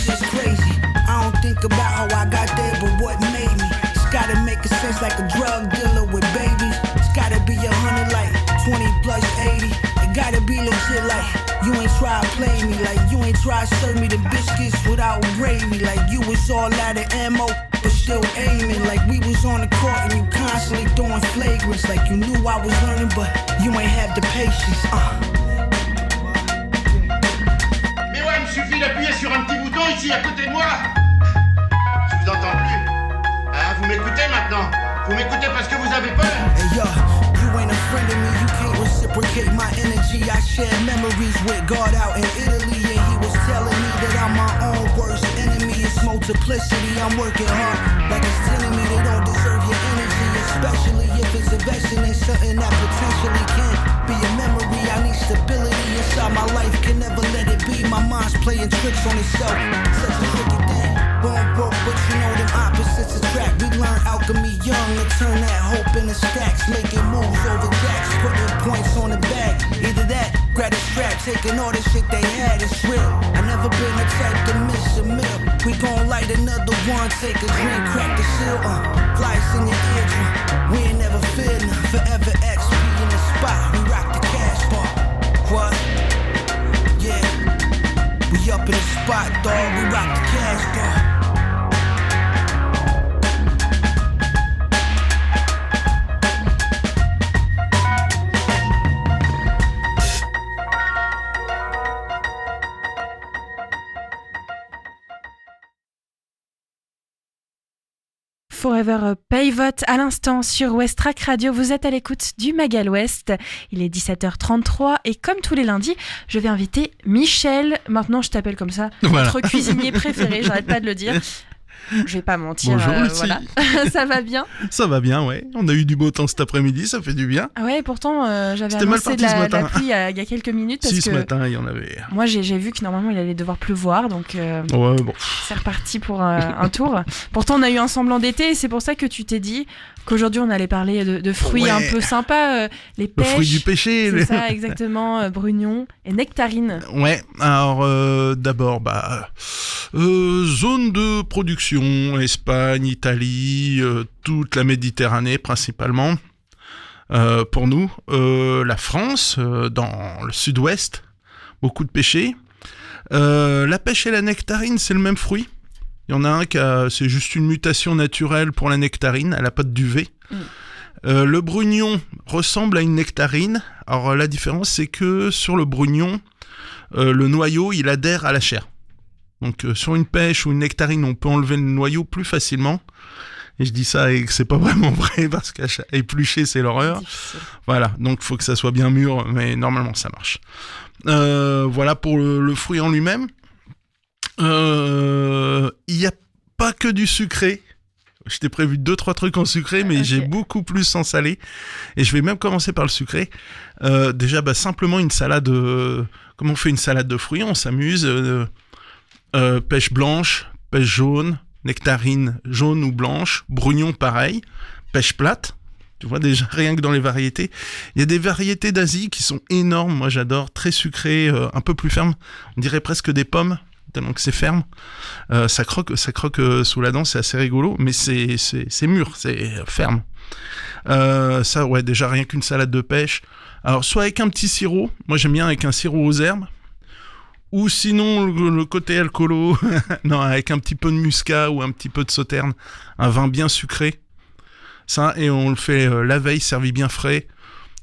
Speaker 8: It's crazy, I don't think about how I got there, but what made me. It's gotta make a sense like a drug dealer with babies. It's gotta be 100 like 20 plus 80. It gotta be legit like you ain't try to play me. Like you ain't try to serve me the biscuits without gravy. Like you was all out of ammo but still aiming. Like we was on the court and you constantly throwing flagrants. Like you knew I was learning but you ain't have the patience.
Speaker 9: Mais ouais, il me suffit d'appuyer sur un petit bouton ici à côté de moi. Je vous entends plus. Ah, vous m'écoutez maintenant. Vous m'écoutez parce que vous avez peur.
Speaker 8: Hey yo, you ain't a friend of me, you can't reciprocate my energy. I shared memories with God out in Italy, and he was telling me that I'm my own worst enemy. It's multiplicity, I'm working hard, like it's telling me they don't deserve your energy, especially if it's investing in something that potentially can be a memory. I need stability inside my life, can never let it be. My mind's playing tricks on itself, such a tricky thing. Born broke, but you know them opposites attract. We learn alchemy young to turn that hope into stacks, making moves over jacks, putting points on the back. Either that, grab a strap, taking all the shit they had, it's real. I never been the type to miss a meal. We gon' light another one, take a drink, crack the seal, flies in your eardrum. We ain't never feared none, forever XP in the spot. We rock the cash bar. What? Yeah, we up in the spot, dawg. We rock the cash bar.
Speaker 2: Forever Pivot à l'instant sur West Track Radio. Vous êtes à l'écoute du Magal West. Il est 17h33 et comme tous les lundis, je vais inviter Michel. Maintenant, je t'appelle comme ça.
Speaker 10: Voilà.
Speaker 2: Notre cuisinier préféré, j'arrête pas de le dire. Je vais pas mentir.
Speaker 10: Bonjour, Lucie.
Speaker 2: Voilà. Ça va bien?
Speaker 10: Ça va bien, ouais. On a eu du beau temps cet après-midi, ça fait du bien.
Speaker 2: Ah ouais, pourtant, j'avais
Speaker 10: C'était mal
Speaker 2: annoncé
Speaker 10: parti ce
Speaker 2: de
Speaker 10: matin.
Speaker 2: la pluie il y a quelques minutes. Parce
Speaker 10: Si, ce
Speaker 2: que
Speaker 10: matin, il y en avait.
Speaker 2: moi, j'ai vu que normalement, il allait devoir pleuvoir. Donc,
Speaker 10: Ouais, bon.
Speaker 2: c'est reparti pour un tour. Pourtant, on a eu un semblant d'été et c'est pour ça que tu t'es dit qu'aujourd'hui, on allait parler de fruits
Speaker 10: Ouais.
Speaker 2: un peu sympas. Les
Speaker 10: Le
Speaker 2: pêches.
Speaker 10: fruit du péché.
Speaker 2: C'est ça, exactement. Brugnons et nectarines.
Speaker 10: Ouais, alors d'abord, zone de production, Espagne, Italie, toute la Méditerranée principalement. Pour nous, la France, dans le sud-ouest, beaucoup de pêchés. La pêche et la nectarine, c'est le même fruit. Il y en a un c'est juste une mutation naturelle pour la nectarine, elle n'a pas de duvet. Le brugnon ressemble à une nectarine. Alors la différence, c'est que sur le brugnon, le noyau, il adhère à la chair. Donc sur une pêche ou une nectarine, on peut enlever le noyau plus facilement. Et je dis ça et que c'est pas vraiment vrai parce qu'à éplucher, c'est l'horreur.
Speaker 2: Difficile.
Speaker 10: Voilà, donc il faut que ça soit bien mûr, mais normalement ça marche. Voilà pour le fruit en lui-même. Il n'y a pas que du sucré. Je t'ai prévu 2-3 trucs en sucré, mais j'ai beaucoup plus en salé. Et je vais même commencer par le sucré. Déjà, simplement une salade... comment on fait une salade de fruits? On s'amuse. Pêche blanche, pêche jaune, nectarine jaune ou blanche, brugnon pareil, pêche plate. Tu vois déjà, rien que dans les variétés. Il y a des variétés d'Asie qui sont énormes. Moi, j'adore. Très sucrées, un peu plus fermes. On dirait presque des pommes, tellement que c'est ferme. Ça croque sous la dent, c'est assez rigolo, mais c'est mûr, c'est ferme. Ça, ouais, déjà rien qu'une salade de pêche. Alors, soit avec un petit sirop, moi j'aime bien avec un sirop aux herbes, Ou sinon, le côté alcoolo, non, avec un petit peu de muscat ou un petit peu de sauterne, un vin bien sucré. Ça, et on le fait la veille, servi bien frais,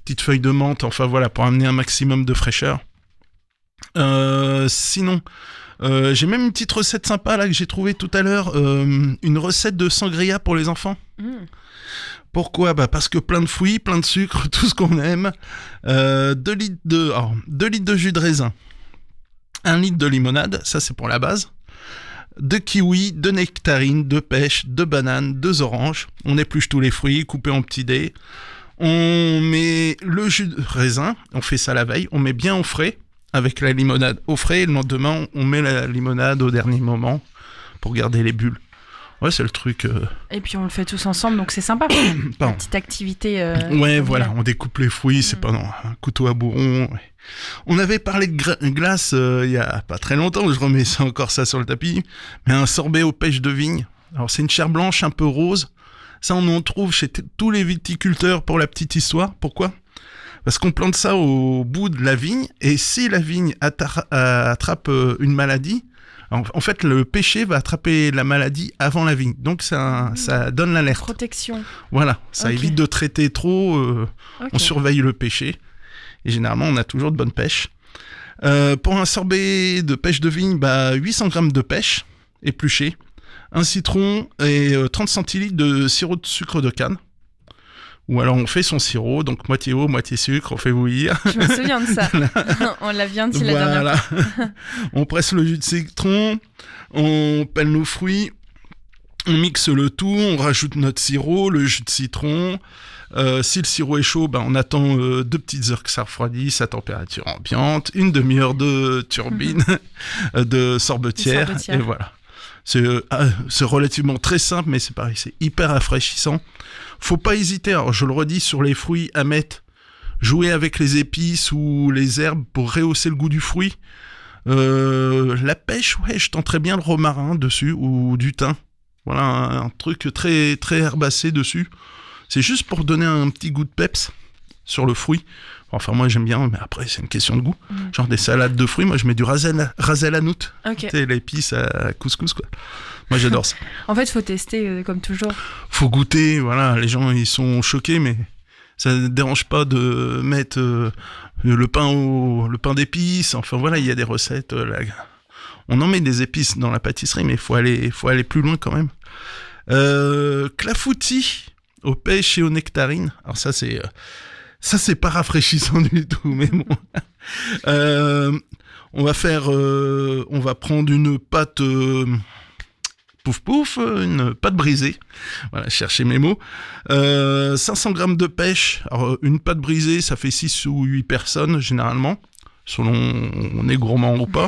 Speaker 10: petite feuille de menthe, enfin voilà, pour amener un maximum de fraîcheur. Sinon, j'ai même une petite recette sympa là que j'ai trouvée tout à l'heure, une recette de sangria pour les enfants. Pourquoi ? Parce que plein de fruits, plein de sucre, tout ce qu'on aime. 2 litres de jus de raisin. 1 litre de limonade, ça c'est pour la base. 2 kiwis, 2 nectarines, 2 pêches, 2 bananes, 2 oranges. On épluche tous les fruits, coupés en petits dés. On met le jus de raisin, on fait ça la veille, on met bien au frais, avec la limonade au frais. Et le lendemain, on met la limonade au dernier moment pour garder les bulles. Ouais, c'est le truc.
Speaker 2: Et puis on le fait tous ensemble, donc c'est sympa. Une petite activité.
Speaker 10: Ouais, voilà, on découpe les fruits, c'est pas un couteau à bourron. Ouais. On avait parlé de glace il y a pas très longtemps, je remets encore ça sur le tapis, mais un sorbet aux pêches de vigne. Alors c'est une chair blanche un peu rose, ça on en trouve chez tous les viticulteurs pour la petite histoire. Pourquoi ? Parce qu'on plante ça au bout de la vigne, et si la vigne attrape une maladie, en fait le pêcher va attraper la maladie avant la vigne, donc ça donne l'alerte.
Speaker 2: Protection.
Speaker 10: Voilà, ça évite de traiter trop, on surveille le pêcher. Et généralement, on a toujours de bonnes pêches. Pour un sorbet de pêche de vigne, 800 grammes de pêche épluchée, un citron et 30 centilitres de sirop de sucre de canne. Ou alors on fait son sirop, donc moitié eau, moitié sucre, on fait bouillir.
Speaker 2: Je me souviens de ça. On l'a bien dit la dernière fois.
Speaker 10: On presse le jus de citron, on pèle nos fruits, on mixe le tout, on rajoute notre sirop, le jus de citron. Si le sirop est chaud, on attend 2 petites heures que ça refroidisse à température ambiante, une demi-heure de turbine, de sorbetière, et voilà. C'est relativement très simple, mais c'est pareil, c'est hyper rafraîchissant. Faut pas hésiter, alors je le redis, sur les fruits à mettre, jouer avec les épices ou les herbes pour rehausser le goût du fruit. La pêche, ouais, je tenterais bien le romarin dessus, ou du thym. Voilà, un truc très, très herbacé dessus. C'est juste pour donner un petit goût de peps sur le fruit. Enfin, moi, j'aime bien, mais après, c'est une question de goût. Genre des salades de fruits, moi, je mets du ras el hanout. Tu sais, l'épice à couscous, quoi. Moi, j'adore ça.
Speaker 2: En fait, il faut tester, comme toujours.
Speaker 10: Faut goûter, voilà. Les gens, ils sont choqués, mais ça ne dérange pas de mettre le pain d'épices. Enfin, voilà, il y a des recettes. On en met des épices dans la pâtisserie, mais il faut aller plus loin quand même. Clafoutis aux pêches et aux nectarines. Alors ça c'est pas rafraîchissant du tout, mais bon. On va prendre une pâte une pâte brisée. Voilà, cherchez mes mots. 500 grammes de pêche. Alors une pâte brisée, ça fait 6 ou 8 personnes généralement, selon on est gourmand ou pas.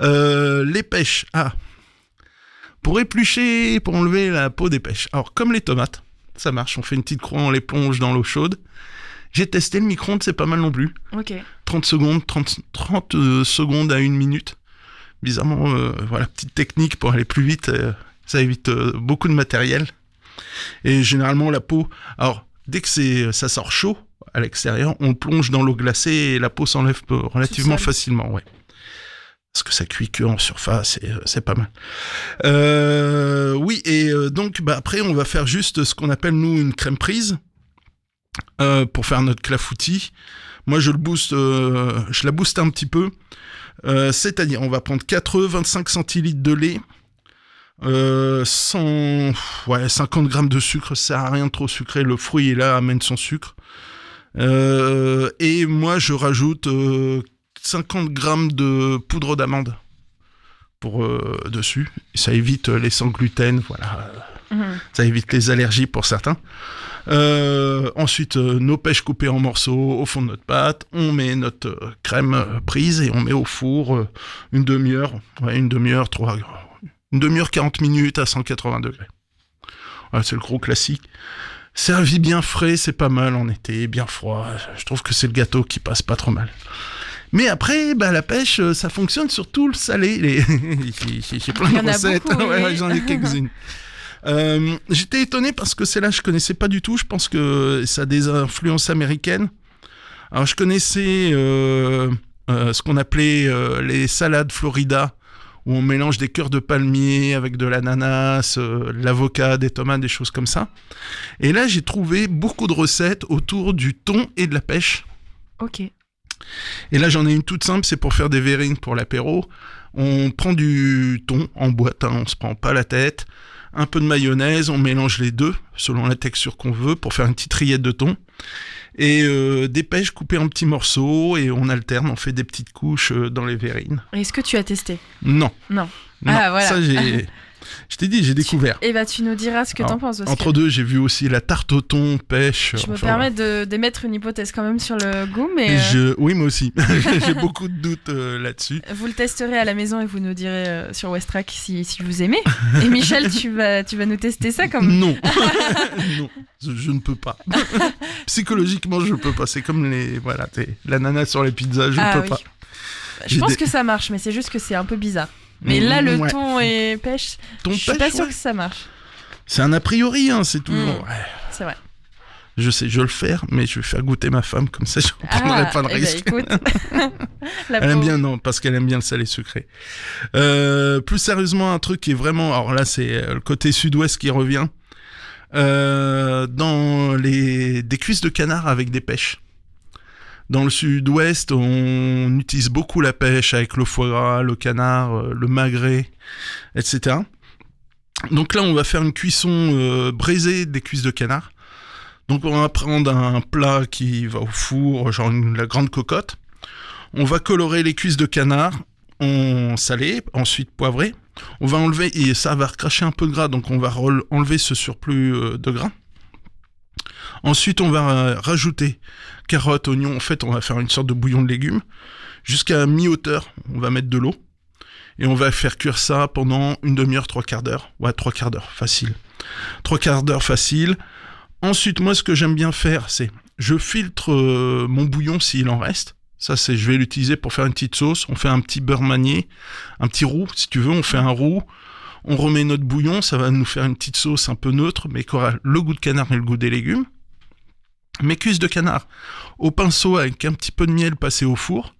Speaker 10: Les pêches. Pour éplucher, pour enlever la peau des pêches. Alors comme les tomates. Ça marche, on fait une petite croix, on les plonge dans l'eau chaude. J'ai testé le micro-ondes, c'est pas mal non plus. 30 secondes à 1 minute. Bizarrement, voilà, petite technique pour aller plus vite, ça évite beaucoup de matériel. Et généralement, la peau, alors dès que ça sort chaud à l'extérieur, on plonge dans l'eau glacée et la peau s'enlève relativement facilement, ouais. Parce que ça cuit que en surface, et c'est pas mal. Oui, et donc après, on va faire juste ce qu'on appelle, nous, une crème prise pour faire notre clafoutis. Moi, je la booste un petit peu. C'est-à-dire, on va prendre 4 œufs, 25 centilitres de lait, 50 grammes de sucre, ça sert à rien de trop sucré, le fruit est là, amène son sucre. Et moi, je rajoute 50 grammes de poudre d'amande pour dessus. Ça évite les sans gluten, voilà. Ça évite les allergies pour certains. Ensuite, nos pêches coupées en morceaux au fond de notre pâte. On met notre crème prise et on met au four une demi-heure, 40 minutes à 180 degrés. Voilà, c'est le gros classique. Servi bien frais, c'est pas mal en été, bien froid. Je trouve que c'est le gâteau qui passe pas trop mal. Mais après, la pêche, ça fonctionne sur tout le salé. J'ai plein de recettes. Ouais, j'en ai quelques-unes. J'étais étonné parce que celle-là, je connaissais pas du tout. Je pense que ça a des influences américaines. Alors, je connaissais ce qu'on appelait les salades Florida, où on mélange des cœurs de palmier avec de l'ananas, de l'avocat, des tomates, des choses comme ça. Et là, j'ai trouvé beaucoup de recettes autour du thon et de la pêche.
Speaker 2: Ok.
Speaker 10: Et là, j'en ai une toute simple, c'est pour faire des verrines pour l'apéro. On prend du thon en boîte, on se prend pas la tête. Un peu de mayonnaise, on mélange les deux, selon la texture qu'on veut, pour faire une petite rillette de thon. Et des pêches coupées en petits morceaux, et on alterne, on fait des petites couches dans les verrines.
Speaker 2: Est-ce que tu as testé ?
Speaker 10: Non.
Speaker 2: Non.
Speaker 10: Non,
Speaker 2: Ah, voilà.
Speaker 10: ça je t'ai dit, j'ai découvert.
Speaker 2: Et tu nous diras ce que t'en penses. Parce
Speaker 10: Entre
Speaker 2: que
Speaker 10: deux, j'ai vu aussi la tarte au thon, pêche.
Speaker 2: je me permets d'émettre une hypothèse quand même sur le goût, mais
Speaker 10: Oui, moi aussi. J'ai beaucoup de doutes là-dessus.
Speaker 2: vous le testerez à la maison et vous nous direz sur Westrack si vous aimez. Et Michel, tu vas nous tester ça comme...
Speaker 10: Non, non, je ne peux pas. Psychologiquement, je peux pas. C'est comme l'ananas sur les pizzas, je ne peux pas.
Speaker 2: Je pense que ça marche, mais c'est juste que c'est un peu bizarre. Mais là, le thon et pêche, je suis pas sûre que ça marche.
Speaker 10: C'est un a priori, hein, c'est toujours... Ouais.
Speaker 2: C'est vrai.
Speaker 10: Je sais, je vais le faire, mais je vais faire goûter ma femme, comme ça je ne prendrai pas de risque.
Speaker 2: Écoute.
Speaker 10: Elle aime bien, non, parce qu'elle aime bien le salé sucré. Plus sérieusement, un truc qui est vraiment... Alors là, c'est le côté sud-ouest qui revient. Dans des cuisses de canard avec des pêches. Dans le sud-ouest, on utilise beaucoup la pêche avec le foie gras, le canard, le magret, etc. Donc là, on va faire une cuisson braisée des cuisses de canard. Donc on va prendre un plat qui va au four, genre la grande cocotte. On va colorer les cuisses de canard en salé, ensuite poivré. On va enlever, et ça va recracher un peu de gras, donc on va enlever ce surplus de gras. Ensuite, on va rajouter carottes, oignons. En fait, on va faire une sorte de bouillon de légumes. Jusqu'à mi-hauteur, on va mettre de l'eau. Et on va faire cuire ça pendant une demi-heure, 3/4 d'heure. Ouais, 3/4 d'heure, facile. 3/4 d'heure, facile. Ensuite, moi, ce que j'aime bien faire, c'est je filtre mon bouillon s'il en reste. Ça, je vais l'utiliser pour faire une petite sauce. On fait un petit beurre manié, un petit roux, si tu veux. On fait un roux. On remet notre bouillon. Ça va nous faire une petite sauce un peu neutre, mais qui aura le goût de canard et le goût des légumes. Mes cuisses de canard au pinceau avec un petit peu de miel passé au four.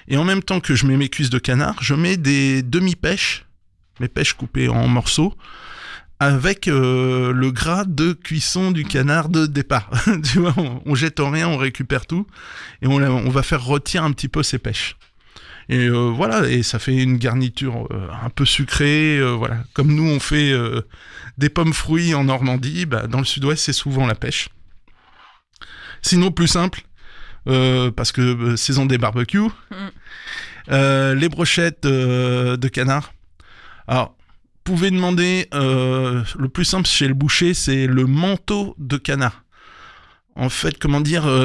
Speaker 10: Et en même temps que je mets mes cuisses de canard, je mets des demi-pêches, mes pêches coupées en morceaux, avec le gras de cuisson du canard de départ. Tu vois, on jette rien, on récupère tout, et on va faire rôtir un petit peu ces pêches. Et voilà, et ça fait une garniture un peu sucrée, voilà. Comme nous on fait des pommes fruits en Normandie, dans le sud-ouest c'est souvent la pêche. Sinon, plus simple, parce que saison des barbecues, les brochettes de canard. Alors, vous pouvez demander, le plus simple chez le boucher, c'est le manteau de canard. En fait,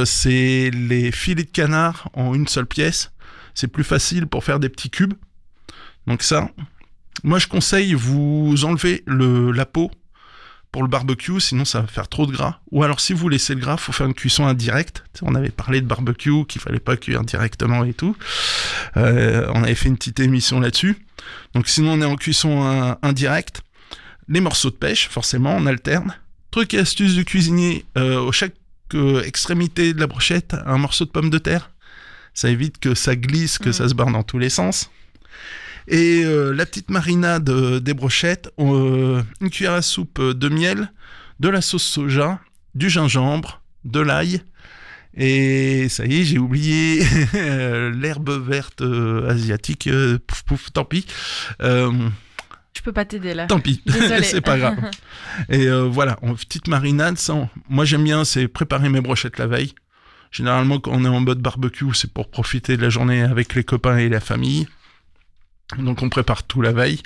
Speaker 10: c'est les filets de canard en une seule pièce. C'est plus facile pour faire des petits cubes. Donc ça, moi je conseille, vous enlevez la peau pour le barbecue, sinon ça va faire trop de gras. Ou alors si vous laissez le gras, faut faire une cuisson indirecte. On avait parlé de barbecue, qu'il fallait pas cuire directement et tout. On avait fait une petite émission là-dessus. Donc sinon on est en cuisson indirecte. Les morceaux de pêche, forcément, on alterne. Truc et astuce du cuisinier, chaque extrémité de la brochette, un morceau de pomme de terre. Ça évite que ça glisse, que ça se barre dans tous les sens. Et la petite marinade des brochettes, une cuillère à soupe de miel, de la sauce soja, du gingembre, de l'ail. Et ça y est, j'ai oublié l'herbe verte asiatique. Tant pis.
Speaker 2: Je peux pas t'aider là.
Speaker 10: Tant pis, c'est pas grave. Et voilà, en petite marinade. Moi j'aime bien, c'est préparer mes brochettes la veille. Généralement, quand on est en mode barbecue, c'est pour profiter de la journée avec les copains et la famille. Donc on prépare tout la veille.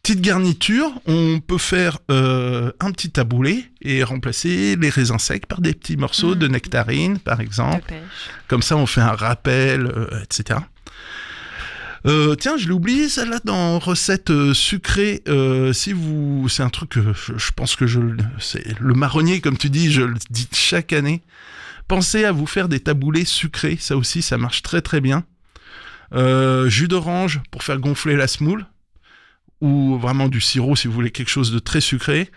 Speaker 10: Petite garniture, on peut faire un petit taboulé et remplacer les raisins secs par des petits morceaux de nectarine, par exemple. Comme ça, on fait un rappel, etc. Tiens, je l'ai oublié, celle-là, dans recette sucrée. C'est un truc que je pense que c'est le marronnier, comme tu dis, je le dis chaque année. Pensez à vous faire des taboulés sucrés, ça aussi, ça marche très très bien. Jus d'orange pour faire gonfler la semoule, ou vraiment du sirop si vous voulez quelque chose de très sucré.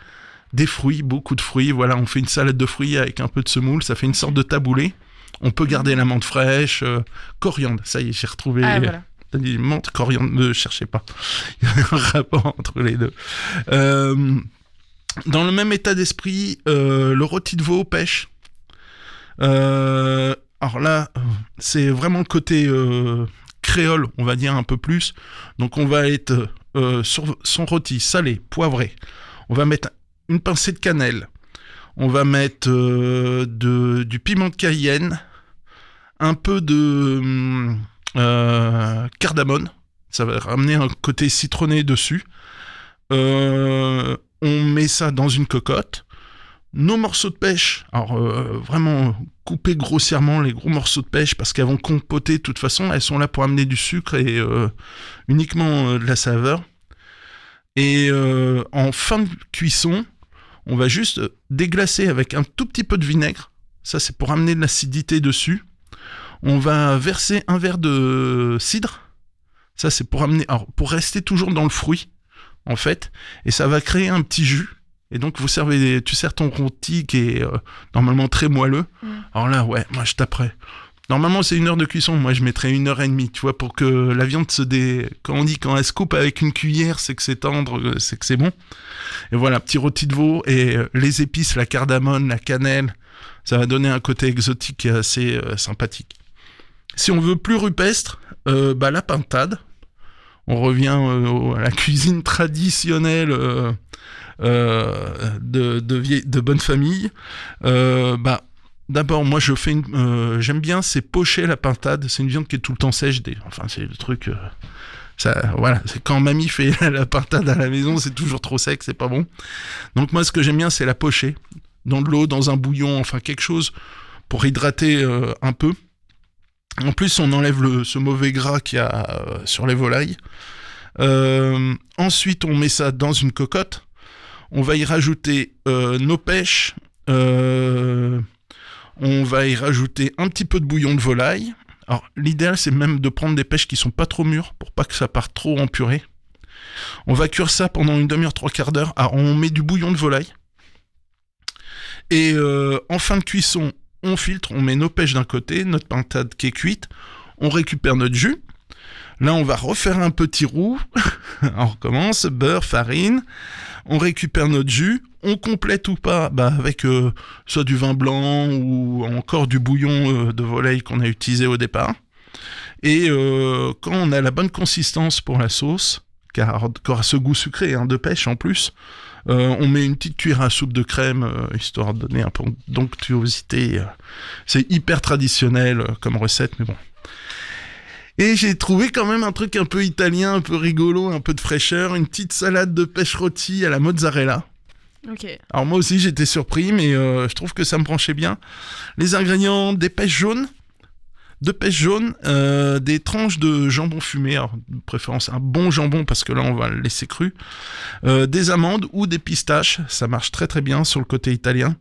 Speaker 10: Des fruits, beaucoup de fruits, voilà, on fait une salade de fruits avec un peu de semoule, ça fait une sorte de taboulé. On peut garder la menthe fraîche, coriandre. Ça y est, j'ai retrouvé.
Speaker 2: Ah, voilà.
Speaker 10: T'as dit menthe, coriandre, ne cherchez pas. Il y a un rapport entre les deux. Dans le même état d'esprit, le rôti de veau pêche. Alors là, c'est vraiment le côté créole, on va dire un peu plus. Donc on va être sur son rôti salé, poivré. On va mettre une pincée de cannelle. On va mettre du piment de Cayenne, un peu de cardamone. Ça va ramener un côté citronné dessus. On met ça dans une cocotte. Nos morceaux de pêche, alors vraiment couper grossièrement les gros morceaux de pêche parce qu'elles vont compoter de toute façon, elles sont là pour amener du sucre et uniquement de la saveur. Et en fin de cuisson, on va juste déglacer avec un tout petit peu de vinaigre. Ça, c'est pour amener de l'acidité dessus. On va verser un verre de cidre. Ça, c'est pour amener, alors pour rester toujours dans le fruit, en fait. Et ça va créer un petit jus. Et donc, tu sers ton rôti qui est normalement très moelleux. Alors là, ouais, moi, je taperais. Normalement, c'est 1 heure de cuisson. Moi, je mettrais 1h30, tu vois, pour que la viande quand elle se coupe avec une cuillère, c'est que c'est tendre, c'est que c'est bon. Et voilà, petit rôti de veau et les épices, la cardamone, la cannelle, ça va donner un côté exotique qui est assez sympathique. Si on veut plus rupestre, la pintade. On revient à la cuisine traditionnelle de bonne famille. D'abord, moi, j'aime bien, c'est pocher la pintade. C'est une viande qui est tout le temps sèche. Enfin, c'est le truc. Voilà, c'est quand mamie fait la pintade à la maison, c'est toujours trop sec, c'est pas bon. Donc moi, ce que j'aime bien, c'est la pocher dans de l'eau, dans un bouillon, enfin quelque chose pour hydrater un peu. En plus, on enlève ce mauvais gras qu'il y a sur les volailles. Ensuite, on met ça dans une cocotte. On va y rajouter nos pêches. On va y rajouter un petit peu de bouillon de volaille. Alors, l'idéal, c'est même de prendre des pêches qui sont pas trop mûres pour pas que ça parte trop en purée. On va cuire ça pendant 1 demi-heure, 3/4 d'heure. Alors, on met du bouillon de volaille. Et en fin de cuisson, on filtre, on met nos pêches d'un côté, notre pintade qui est cuite, on récupère notre jus. Là, on va refaire un petit roux. On recommence, beurre, farine. On récupère notre jus. On complète ou pas avec soit du vin blanc ou encore du bouillon de volaille qu'on a utilisé au départ. Et quand on a la bonne consistance pour la sauce, car a ce goût sucré de pêche en plus, on met une petite cuillère à soupe de crème, histoire de donner un peu d'onctuosité. C'est hyper traditionnel comme recette, mais bon. Et j'ai trouvé quand même un truc un peu italien, un peu rigolo, un peu de fraîcheur, une petite salade de pêche rôtie à la mozzarella.
Speaker 2: Ok.
Speaker 10: Alors moi aussi j'étais surpris, mais je trouve que ça me branchait bien. Les ingrédients, des pêches jaunes, des tranches de jambon fumé, alors de préférence un bon jambon parce que là on va le laisser cru, des amandes ou des pistaches, ça marche très très bien sur le côté italien.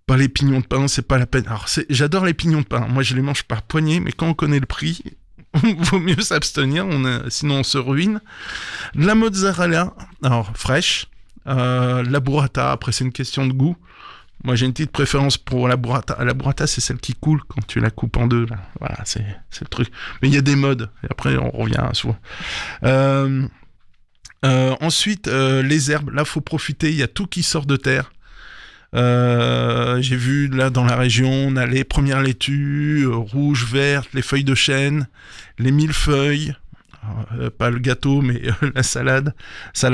Speaker 10: Pas les pignons de pain, c'est pas la peine. Alors j'adore les pignons de pain, moi je les mange par poignée, mais quand on connaît le prix, vaut mieux s'abstenir, sinon on se ruine. La mozzarella, alors fraîche, la burrata, après c'est une question de goût. Moi j'ai une petite préférence pour la burrata. La burrata, c'est celle qui coule quand tu la coupes en deux. Là. Voilà, c'est le truc. Mais il y a des modes, et après on revient à soi. Ensuite, les herbes, là faut profiter, il y a tout qui sort de terre. J'ai vu là dans la région, on a les premières laitues, rouges, vertes, les feuilles de chêne, les millefeuilles, pas le gâteau mais la salade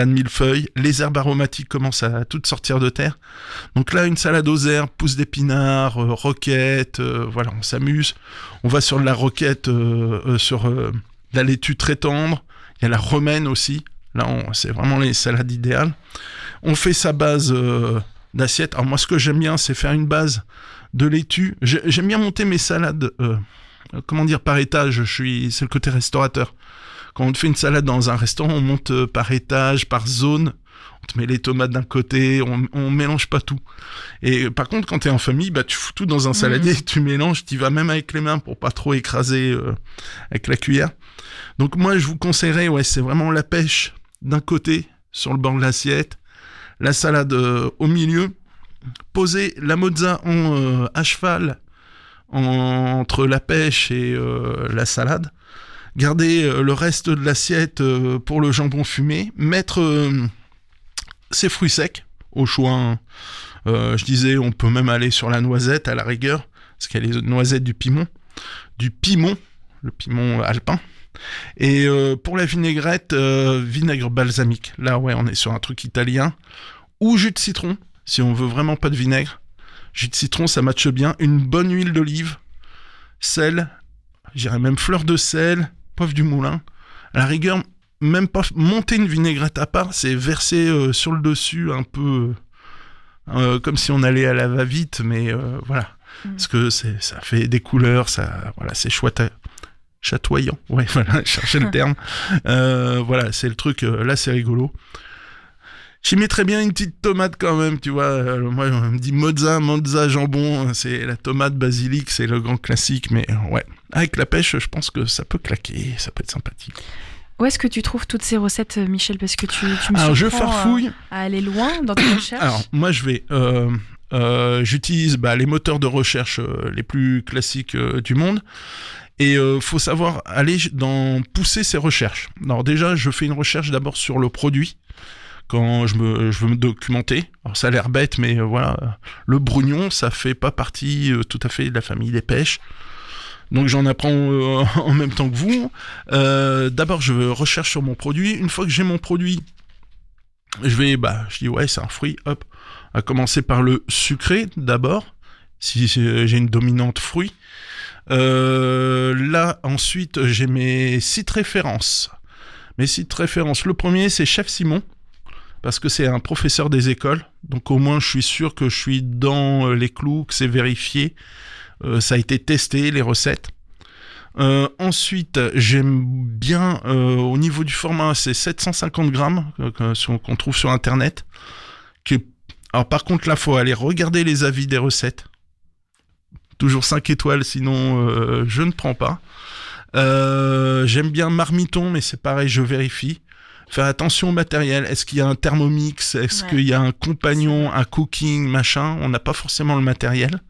Speaker 10: millefeuille, les herbes aromatiques commencent à toutes sortir de terre. Donc là une salade aux herbes, pousses d'épinards, roquettes, voilà, on s'amuse. On va sur de la roquette, sur la laitue très tendre, il y a la romaine aussi. Là c'est vraiment les salades idéales. On fait sa base d'assiette. Alors moi ce que j'aime bien c'est faire une base de laitue. J'aime bien monter mes salades par étage. C'est le côté restaurateur. Quand on te fait une salade dans un restaurant, on monte par étage, par zone. On te met les tomates d'un côté, on mélange pas tout. Et par contre, quand t'es en famille, tu fous tout dans un saladier, tu mélanges, t'y vas même avec les mains pour pas trop écraser avec la cuillère. Donc moi, je vous conseillerais, c'est vraiment la pêche d'un côté, sur le bord de l'assiette, la salade au milieu, poser la mozza à cheval entre la pêche et la salade. Garder le reste de l'assiette pour le jambon fumé. Mettre ses fruits secs au choix. Hein. Je disais, on peut même aller sur la noisette à la rigueur, parce qu'il y a les noisettes du pimon, le pimon alpin. Et pour la vinaigrette, vinaigre balsamique. Là, ouais, on est sur un truc italien. Ou jus de citron, si on veut vraiment pas de vinaigre. Jus de citron, ça matche bien. Une bonne huile d'olive, sel, j'irais même fleur de sel, poivre du moulin. À la rigueur, même pas monter une vinaigrette à part, c'est verser sur le dessus un peu comme si on allait à la va-vite, mais voilà. Parce que ça fait des couleurs, voilà, c'est chatoyant. Ouais, voilà, cherchez le terme. Voilà, c'est le truc, là c'est rigolo. J'y mettrais bien une petite tomate quand même, tu vois. Moi, on me dit mozza, jambon, c'est la tomate, basilic, c'est le grand classique, mais ouais. Avec la pêche, je pense que ça peut claquer, ça peut être sympathique.
Speaker 2: Où est-ce que tu trouves toutes ces recettes, Michel? Parce que tu me
Speaker 10: Alors, je
Speaker 2: surprends
Speaker 10: farfouille.
Speaker 2: À aller loin dans tes recherches.
Speaker 10: Alors, moi, je vais... j'utilise les moteurs de recherche les plus classiques du monde. Et faut savoir aller pousser ces recherches. Alors déjà, je fais une recherche d'abord sur le produit. Quand je veux me documenter. Alors ça a l'air bête, mais voilà. Le brugnon, ça fait pas partie tout à fait de la famille des pêches. Donc j'en apprends en même temps que vous. D'abord, je recherche sur mon produit. Une fois que j'ai mon produit, je dis ouais, c'est un fruit. Hop, à commencer par le sucré d'abord, si j'ai une dominante fruit. Là, ensuite, j'ai mes sites références. Mes sites références. Le premier, c'est Chef Simon, parce que c'est un professeur des écoles. Donc au moins, je suis sûr que je suis dans les clous, que c'est vérifié. Ça a été testé, les recettes. Ensuite, j'aime bien, au niveau du format, c'est 750 grammes qu'on trouve sur Internet. Alors par contre, là, il faut aller regarder les avis des recettes. Toujours 5 étoiles, sinon je ne prends pas. J'aime bien Marmiton, mais c'est pareil, je vérifie. Faire attention au matériel. Est-ce qu'il y a un Thermomix? Est-ce qu'il y a un compagnon, un cooking, machin? On n'a pas forcément le matériel.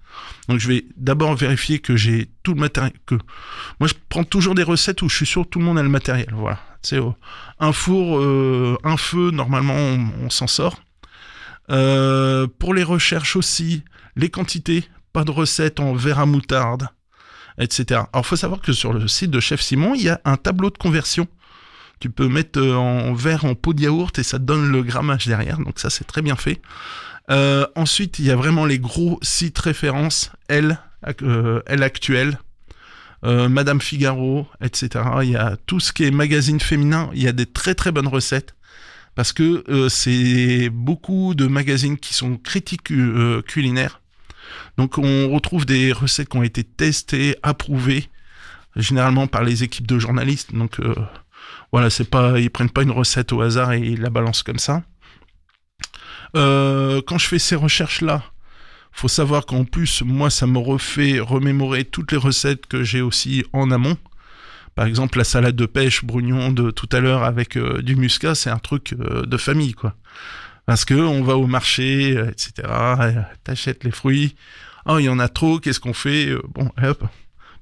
Speaker 10: Donc je vais d'abord vérifier que j'ai tout le matériel. Moi, je prends toujours des recettes où je suis sûr que tout le monde a le matériel. Voilà. C'est un four, un feu, normalement, on s'en sort. Pour les recherches aussi, les quantités. Pas de recettes en verre à moutarde, etc. Alors, il faut savoir que sur le site de Chef Simon, il y a un tableau de conversion. Tu peux mettre en verre en pot de yaourt et ça te donne le grammage derrière. Donc ça, c'est très bien fait. Ensuite, il y a vraiment les gros sites références. Elle Actuelle, Madame Figaro, etc. Il y a tout ce qui est magazine féminin. Il y a des très très bonnes recettes. Parce que c'est beaucoup de magazines qui sont critiques culinaires. Donc on retrouve des recettes qui ont été testées, approuvées, généralement par les équipes de journalistes. Donc voilà, ils prennent pas une recette au hasard et ils la balancent comme ça. Quand je fais ces recherches-là, faut savoir qu'en plus, moi, ça me refait remémorer toutes les recettes que j'ai aussi en amont. Par exemple, la salade de pêche brugnon de tout à l'heure avec du muscat, c'est un truc de famille, quoi. Parce que on va au marché, etc. T'achètes les fruits. Oh, il y en a trop, qu'est-ce qu'on fait? Bon, hop,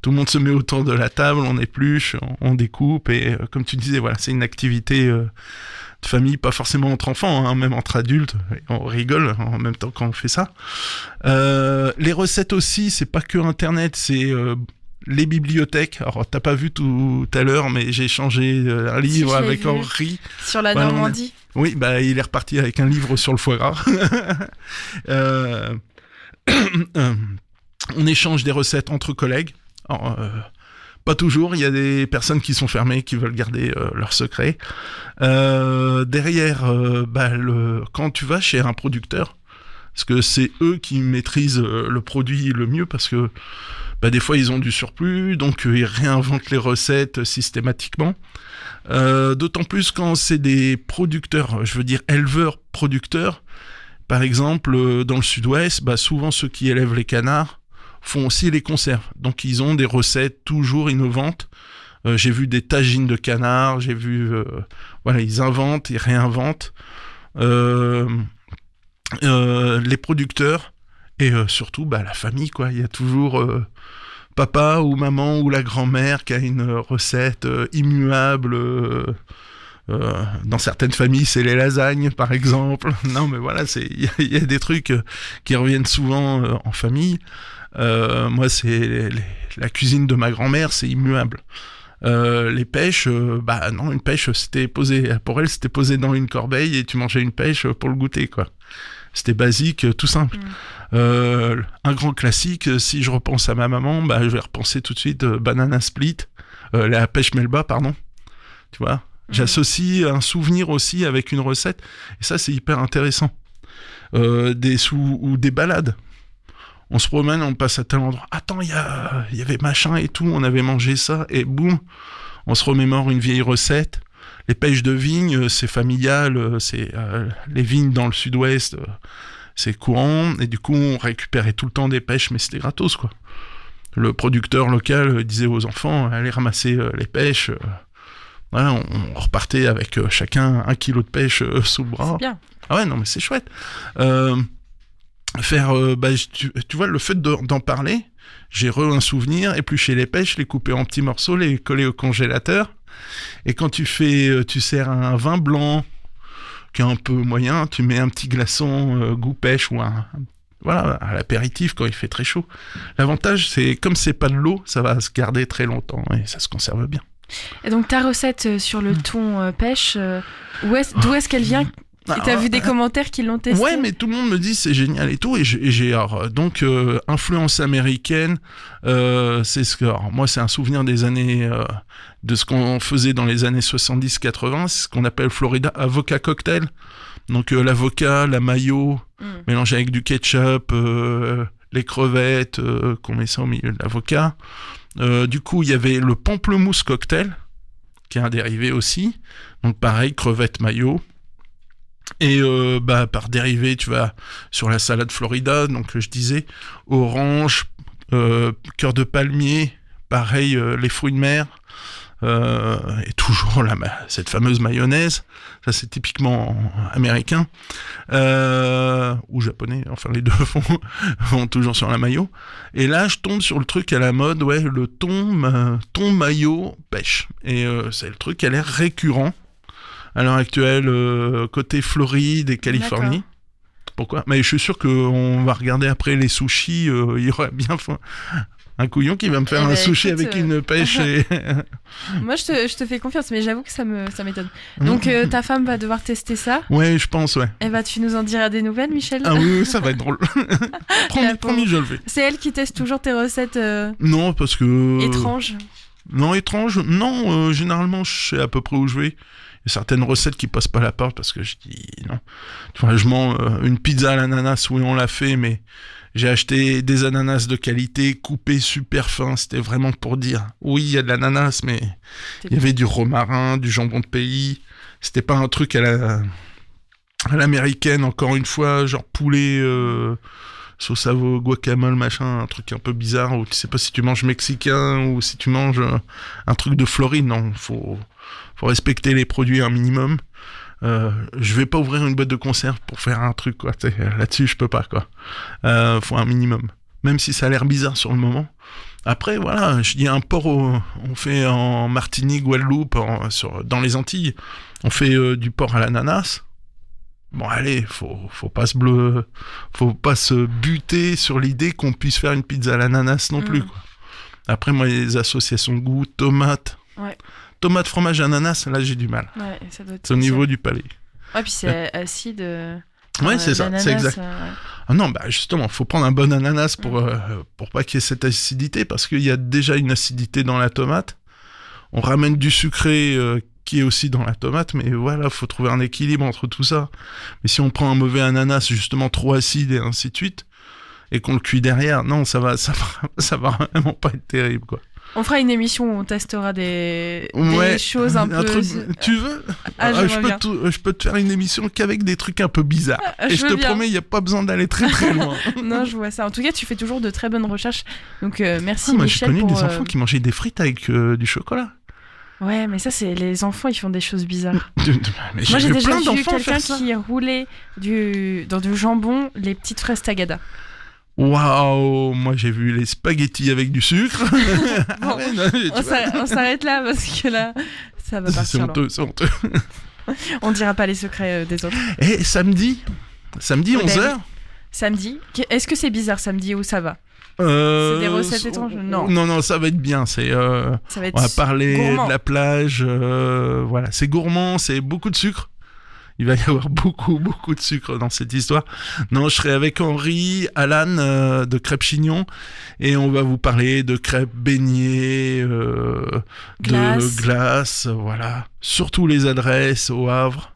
Speaker 10: tout le monde se met autour de la table, on épluche, on découpe. Et comme tu disais, voilà, c'est une activité de famille, pas forcément entre enfants, hein, même entre adultes. On rigole en même temps quand on fait ça. Les recettes aussi, c'est pas que Internet, c'est... les bibliothèques. Alors, t'as pas vu tout à l'heure, mais j'ai échangé un livre avec Henri.
Speaker 2: Sur la Normandie.
Speaker 10: Oui, il est reparti avec un livre sur le foie gras. On échange des recettes entre collègues. Alors, pas toujours, il y a des personnes qui sont fermées, qui veulent garder leur secret. Derrière, quand tu vas chez un producteur, parce que c'est eux qui maîtrisent le produit le mieux, parce que des fois ils ont du surplus, donc ils réinventent les recettes systématiquement. D'autant plus quand c'est des producteurs, je veux dire éleveurs-producteurs. Par exemple, dans le sud-ouest, souvent ceux qui élèvent les canards font aussi les conserves. Donc ils ont des recettes toujours innovantes. J'ai vu des tagines de canards, j'ai vu... ils inventent, ils réinventent. Les producteurs, Et surtout, la famille, quoi. Il y a toujours papa ou maman ou la grand-mère qui a une recette immuable. Dans certaines familles, c'est les lasagnes, par exemple. Non, mais voilà, il y a des trucs qui reviennent souvent en famille. Moi, c'est la cuisine de ma grand-mère, c'est immuable. Les pêches, non, une pêche, c'était posé, pour elle, c'était posé dans une corbeille et tu mangeais une pêche pour le goûter, quoi. C'était basique, tout simple. Un grand classique, si je repense à ma maman, je vais repenser tout de suite banana split, la pêche melba, pardon. Tu vois, j'associe un souvenir aussi avec une recette, et ça, c'est hyper intéressant. Ou des balades. On se promène, on passe à tel endroit. Attends, il y avait machin et tout, on avait mangé ça, et boum, on se remémore une vieille recette. Les pêches de vigne, c'est familial, c'est les vignes dans le sud-ouest, c'est courant, et du coup, on récupérait tout le temps des pêches, mais c'était gratos, quoi. Le producteur local disait aux enfants, allez ramasser les pêches. Voilà, on repartait avec chacun 1 kilo de pêche sous le bras.
Speaker 2: C'est bien.
Speaker 10: Ah ouais, non, mais c'est chouette. Tu vois, le fait d'en parler, j'ai un souvenir, éplucher les pêches, les couper en petits morceaux, les coller au congélateur. Et quand tu sers un vin blanc qui est un peu moyen, tu mets un petit glaçon goût pêche ou voilà, à l'apéritif quand il fait très chaud. L'avantage, c'est comme c'est pas de l'eau, ça va se garder très longtemps et ça se conserve bien.
Speaker 2: Et donc ta recette sur le thon pêche, d'où est-ce qu'elle vient ? Et t'as vu des commentaires qui l'ont testé ?
Speaker 10: Ouais, mais tout le monde me dit c'est génial et tout. Et j'ai donc influence américaine. Moi, c'est un souvenir des années de ce qu'on faisait dans les années 70-80. C'est ce qu'on appelle Florida Avocat Cocktail. Donc l'avocat, la mayo, mélangé avec du ketchup, les crevettes, qu'on met ça au milieu de l'avocat. Du coup, il y avait le pamplemousse cocktail, qui est un dérivé aussi. Donc pareil, crevettes, mayo. Et par dérivé, tu vas sur la salade Florida, donc je disais, orange, cœur de palmier, pareil, les fruits de mer, et toujours cette fameuse mayonnaise, ça c'est typiquement américain, ou japonais, enfin les deux vont toujours sur la mayo. Et là, je tombe sur le truc à la mode, ouais, le thon mayo pêche. Et c'est le truc qui a l'air récurrent à l'heure actuelle, côté Floride et Californie.
Speaker 2: D'accord.
Speaker 10: Pourquoi ? Mais je suis sûr qu'on va regarder après les sushis, il y aura bien un couillon qui va me faire un sushi avec une pêche.
Speaker 2: Moi, je te fais confiance, mais j'avoue que ça m'étonne. Donc, ta femme va devoir tester ça ?
Speaker 10: Ouais, je pense, ouais.
Speaker 2: Et tu nous en diras des nouvelles, Michel ?
Speaker 10: Ah oui, ça va être drôle. promis, je le fais.
Speaker 2: C'est elle qui teste toujours tes recettes
Speaker 10: Non, parce que...
Speaker 2: étranges ?
Speaker 10: Non, étrange. Non, généralement, je sais à peu près où je vais. Il y a certaines recettes qui passent pas la porte parce que je dis non. Enfin, je mange une pizza à l'ananas, oui, on l'a fait, mais j'ai acheté des ananas de qualité, coupés super fins. C'était vraiment pour dire, oui, il y a de l'ananas, mais il y avait du romarin, du jambon de pays. C'était pas un truc à l'américaine, encore une fois, genre poulet, sauce à veau, guacamole, machin, un truc un peu bizarre, où tu sais pas si tu manges mexicain ou si tu manges un truc de Floride. Non, faut respecter les produits un minimum. Je vais pas ouvrir une boîte de conserve pour faire un truc, quoi. Là-dessus, je peux pas, quoi. Faut un minimum. Même si ça a l'air bizarre sur le moment. Après, voilà, je dis un porc, on fait en Martinique, Guadeloupe, dans les Antilles, on fait du porc à l'ananas. Bon, allez, faut pas se buter sur l'idée qu'on puisse faire une pizza à l'ananas non plus, quoi. Après, moi, les associations goût, tomates.
Speaker 2: Ouais.
Speaker 10: Tomate, fromage, ananas, là j'ai du mal.
Speaker 2: Ouais, ça doit être
Speaker 10: c'est au niveau du palais.
Speaker 2: Ouais, puis c'est acide.
Speaker 10: Ouais, c'est ça, c'est exact.
Speaker 2: Ouais.
Speaker 10: Ah non, justement, faut prendre un bon ananas pour pas qu'il y ait cette acidité, parce qu'il y a déjà une acidité dans la tomate. On ramène du sucré qui est aussi dans la tomate, mais voilà, faut trouver un équilibre entre tout ça. Mais si on prend un mauvais ananas, justement trop acide et ainsi de suite, et qu'on le cuit derrière, non, ça va vraiment pas être terrible, quoi.
Speaker 2: On fera une émission où on testera des choses un peu...
Speaker 10: Tu veux ? Je peux te faire une émission qu'avec des trucs un peu bizarres. Et je te promets, il n'y a pas besoin d'aller très très loin.
Speaker 2: Non, je vois ça. En tout cas, tu fais toujours de très bonnes recherches. Donc, merci
Speaker 10: moi,
Speaker 2: Michel.
Speaker 10: J'ai connu des enfants qui mangeaient des frites avec du chocolat.
Speaker 2: Ouais, mais ça, c'est les enfants, ils font des choses bizarres.
Speaker 10: Mais
Speaker 2: moi, j'ai déjà vu quelqu'un qui roulait dans du jambon les petites fraises Tagada.
Speaker 10: Waouh, moi j'ai vu les spaghettis avec du sucre.
Speaker 2: Bon, on s'arrête là parce que là, ça va partir.
Speaker 10: C'est honteux.
Speaker 2: On dira pas les secrets des autres.
Speaker 10: Et samedi 11h.
Speaker 2: Samedi, est-ce que c'est bizarre samedi ou ça va? C'est des recettes étranges?
Speaker 10: Non, ça va être bien. On va parler
Speaker 2: gourmand.
Speaker 10: de la plage. Voilà, c'est gourmand, c'est beaucoup de sucre. Il va y avoir beaucoup de sucre dans cette histoire. Non, je serai avec Henri, Alan de Crêpes Chignon et on va vous parler de crêpes beignets, de glace, voilà. Surtout les adresses au Havre,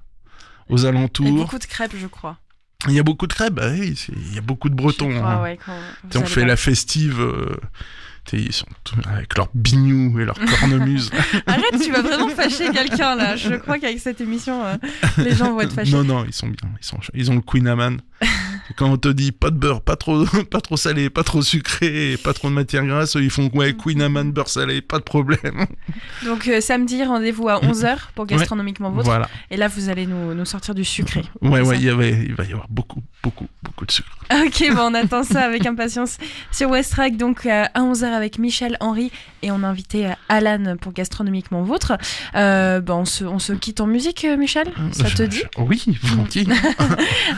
Speaker 10: aux alentours.
Speaker 2: Et beaucoup de crêpes, je crois.
Speaker 10: Il y a beaucoup de crêpes, oui, il y a beaucoup de Bretons.
Speaker 2: Je crois, ouais,
Speaker 10: on fait la festive. Ils sont avec leurs bignous et leurs cornemuses.
Speaker 2: Arrête, tu vas vraiment fâcher quelqu'un là. Je crois qu'avec cette émission, les gens vont être fâchés.
Speaker 10: Non, ils sont bien. Ils ont le Queen Amman. Quand on te dit pas de beurre, pas trop salé, pas trop sucré, et pas trop de matière grasse, ils font Queen Amman, beurre salé, pas de problème.
Speaker 2: Donc samedi, rendez-vous à 11h pour Gastronomiquement Vôtre.
Speaker 10: Voilà.
Speaker 2: Et là, vous allez nous sortir du sucré.
Speaker 10: Ouais, il va y avoir beaucoup de sucre.
Speaker 2: Ok, on attend ça avec impatience sur Westrack, donc à 11h avec Michel, Henri, et on a invité Alan pour Gastronomiquement Vôtre. On se quitte en musique, Michel, ça te dit?
Speaker 10: Oui, volontiers.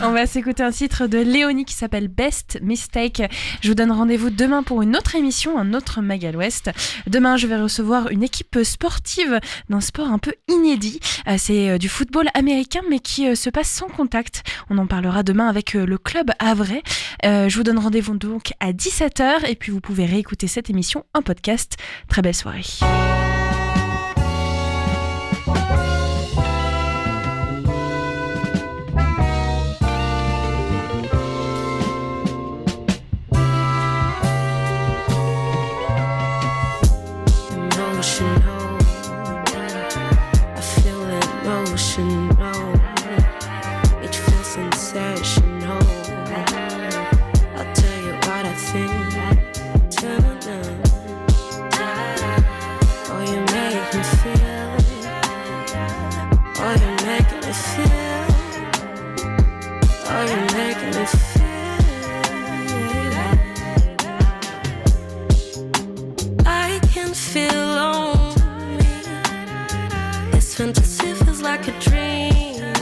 Speaker 2: On va s'écouter un titre de Léonie qui s'appelle Best Mistake. Je vous donne rendez-vous demain pour une autre émission, un autre Mag à l'Ouest. Demain, je vais recevoir une équipe sportive d'un sport un peu inédit. C'est du football américain, mais qui se passe sans contact. On en parlera demain avec le club havrais. Je vous donne rendez-vous donc à 17h et puis vous pouvez réécouter cette émission en podcast. Très belle soirée.
Speaker 11: Fantasy feels like a dream.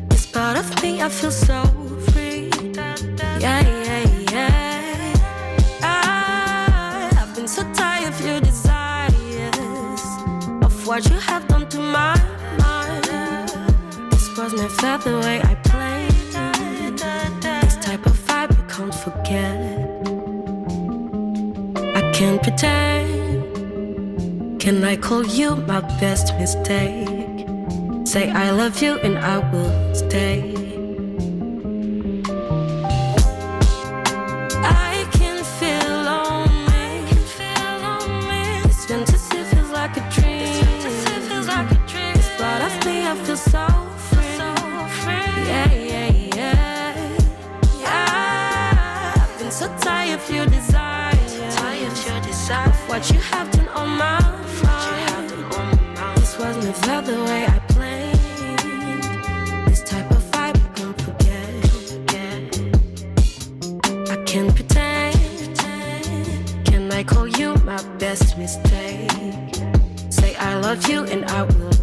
Speaker 11: This part of me, I feel so free. Yeah. I've been so tired of your desires, of what you have done to my mind. This was never the way I planned. This type of vibe you can't forget. I can't pretend. Can I call you my best mistake? Say I love you and I will stay. I can feel lonely. This fantasy feels like a dream. This part of me, I feel so free. Yeah. I've been so tired of your desire. Of what you have done on my mind. This was never the way I planned. This type of vibe I can't forget. I can't pretend. Can I call you my best mistake? Say I love you and I will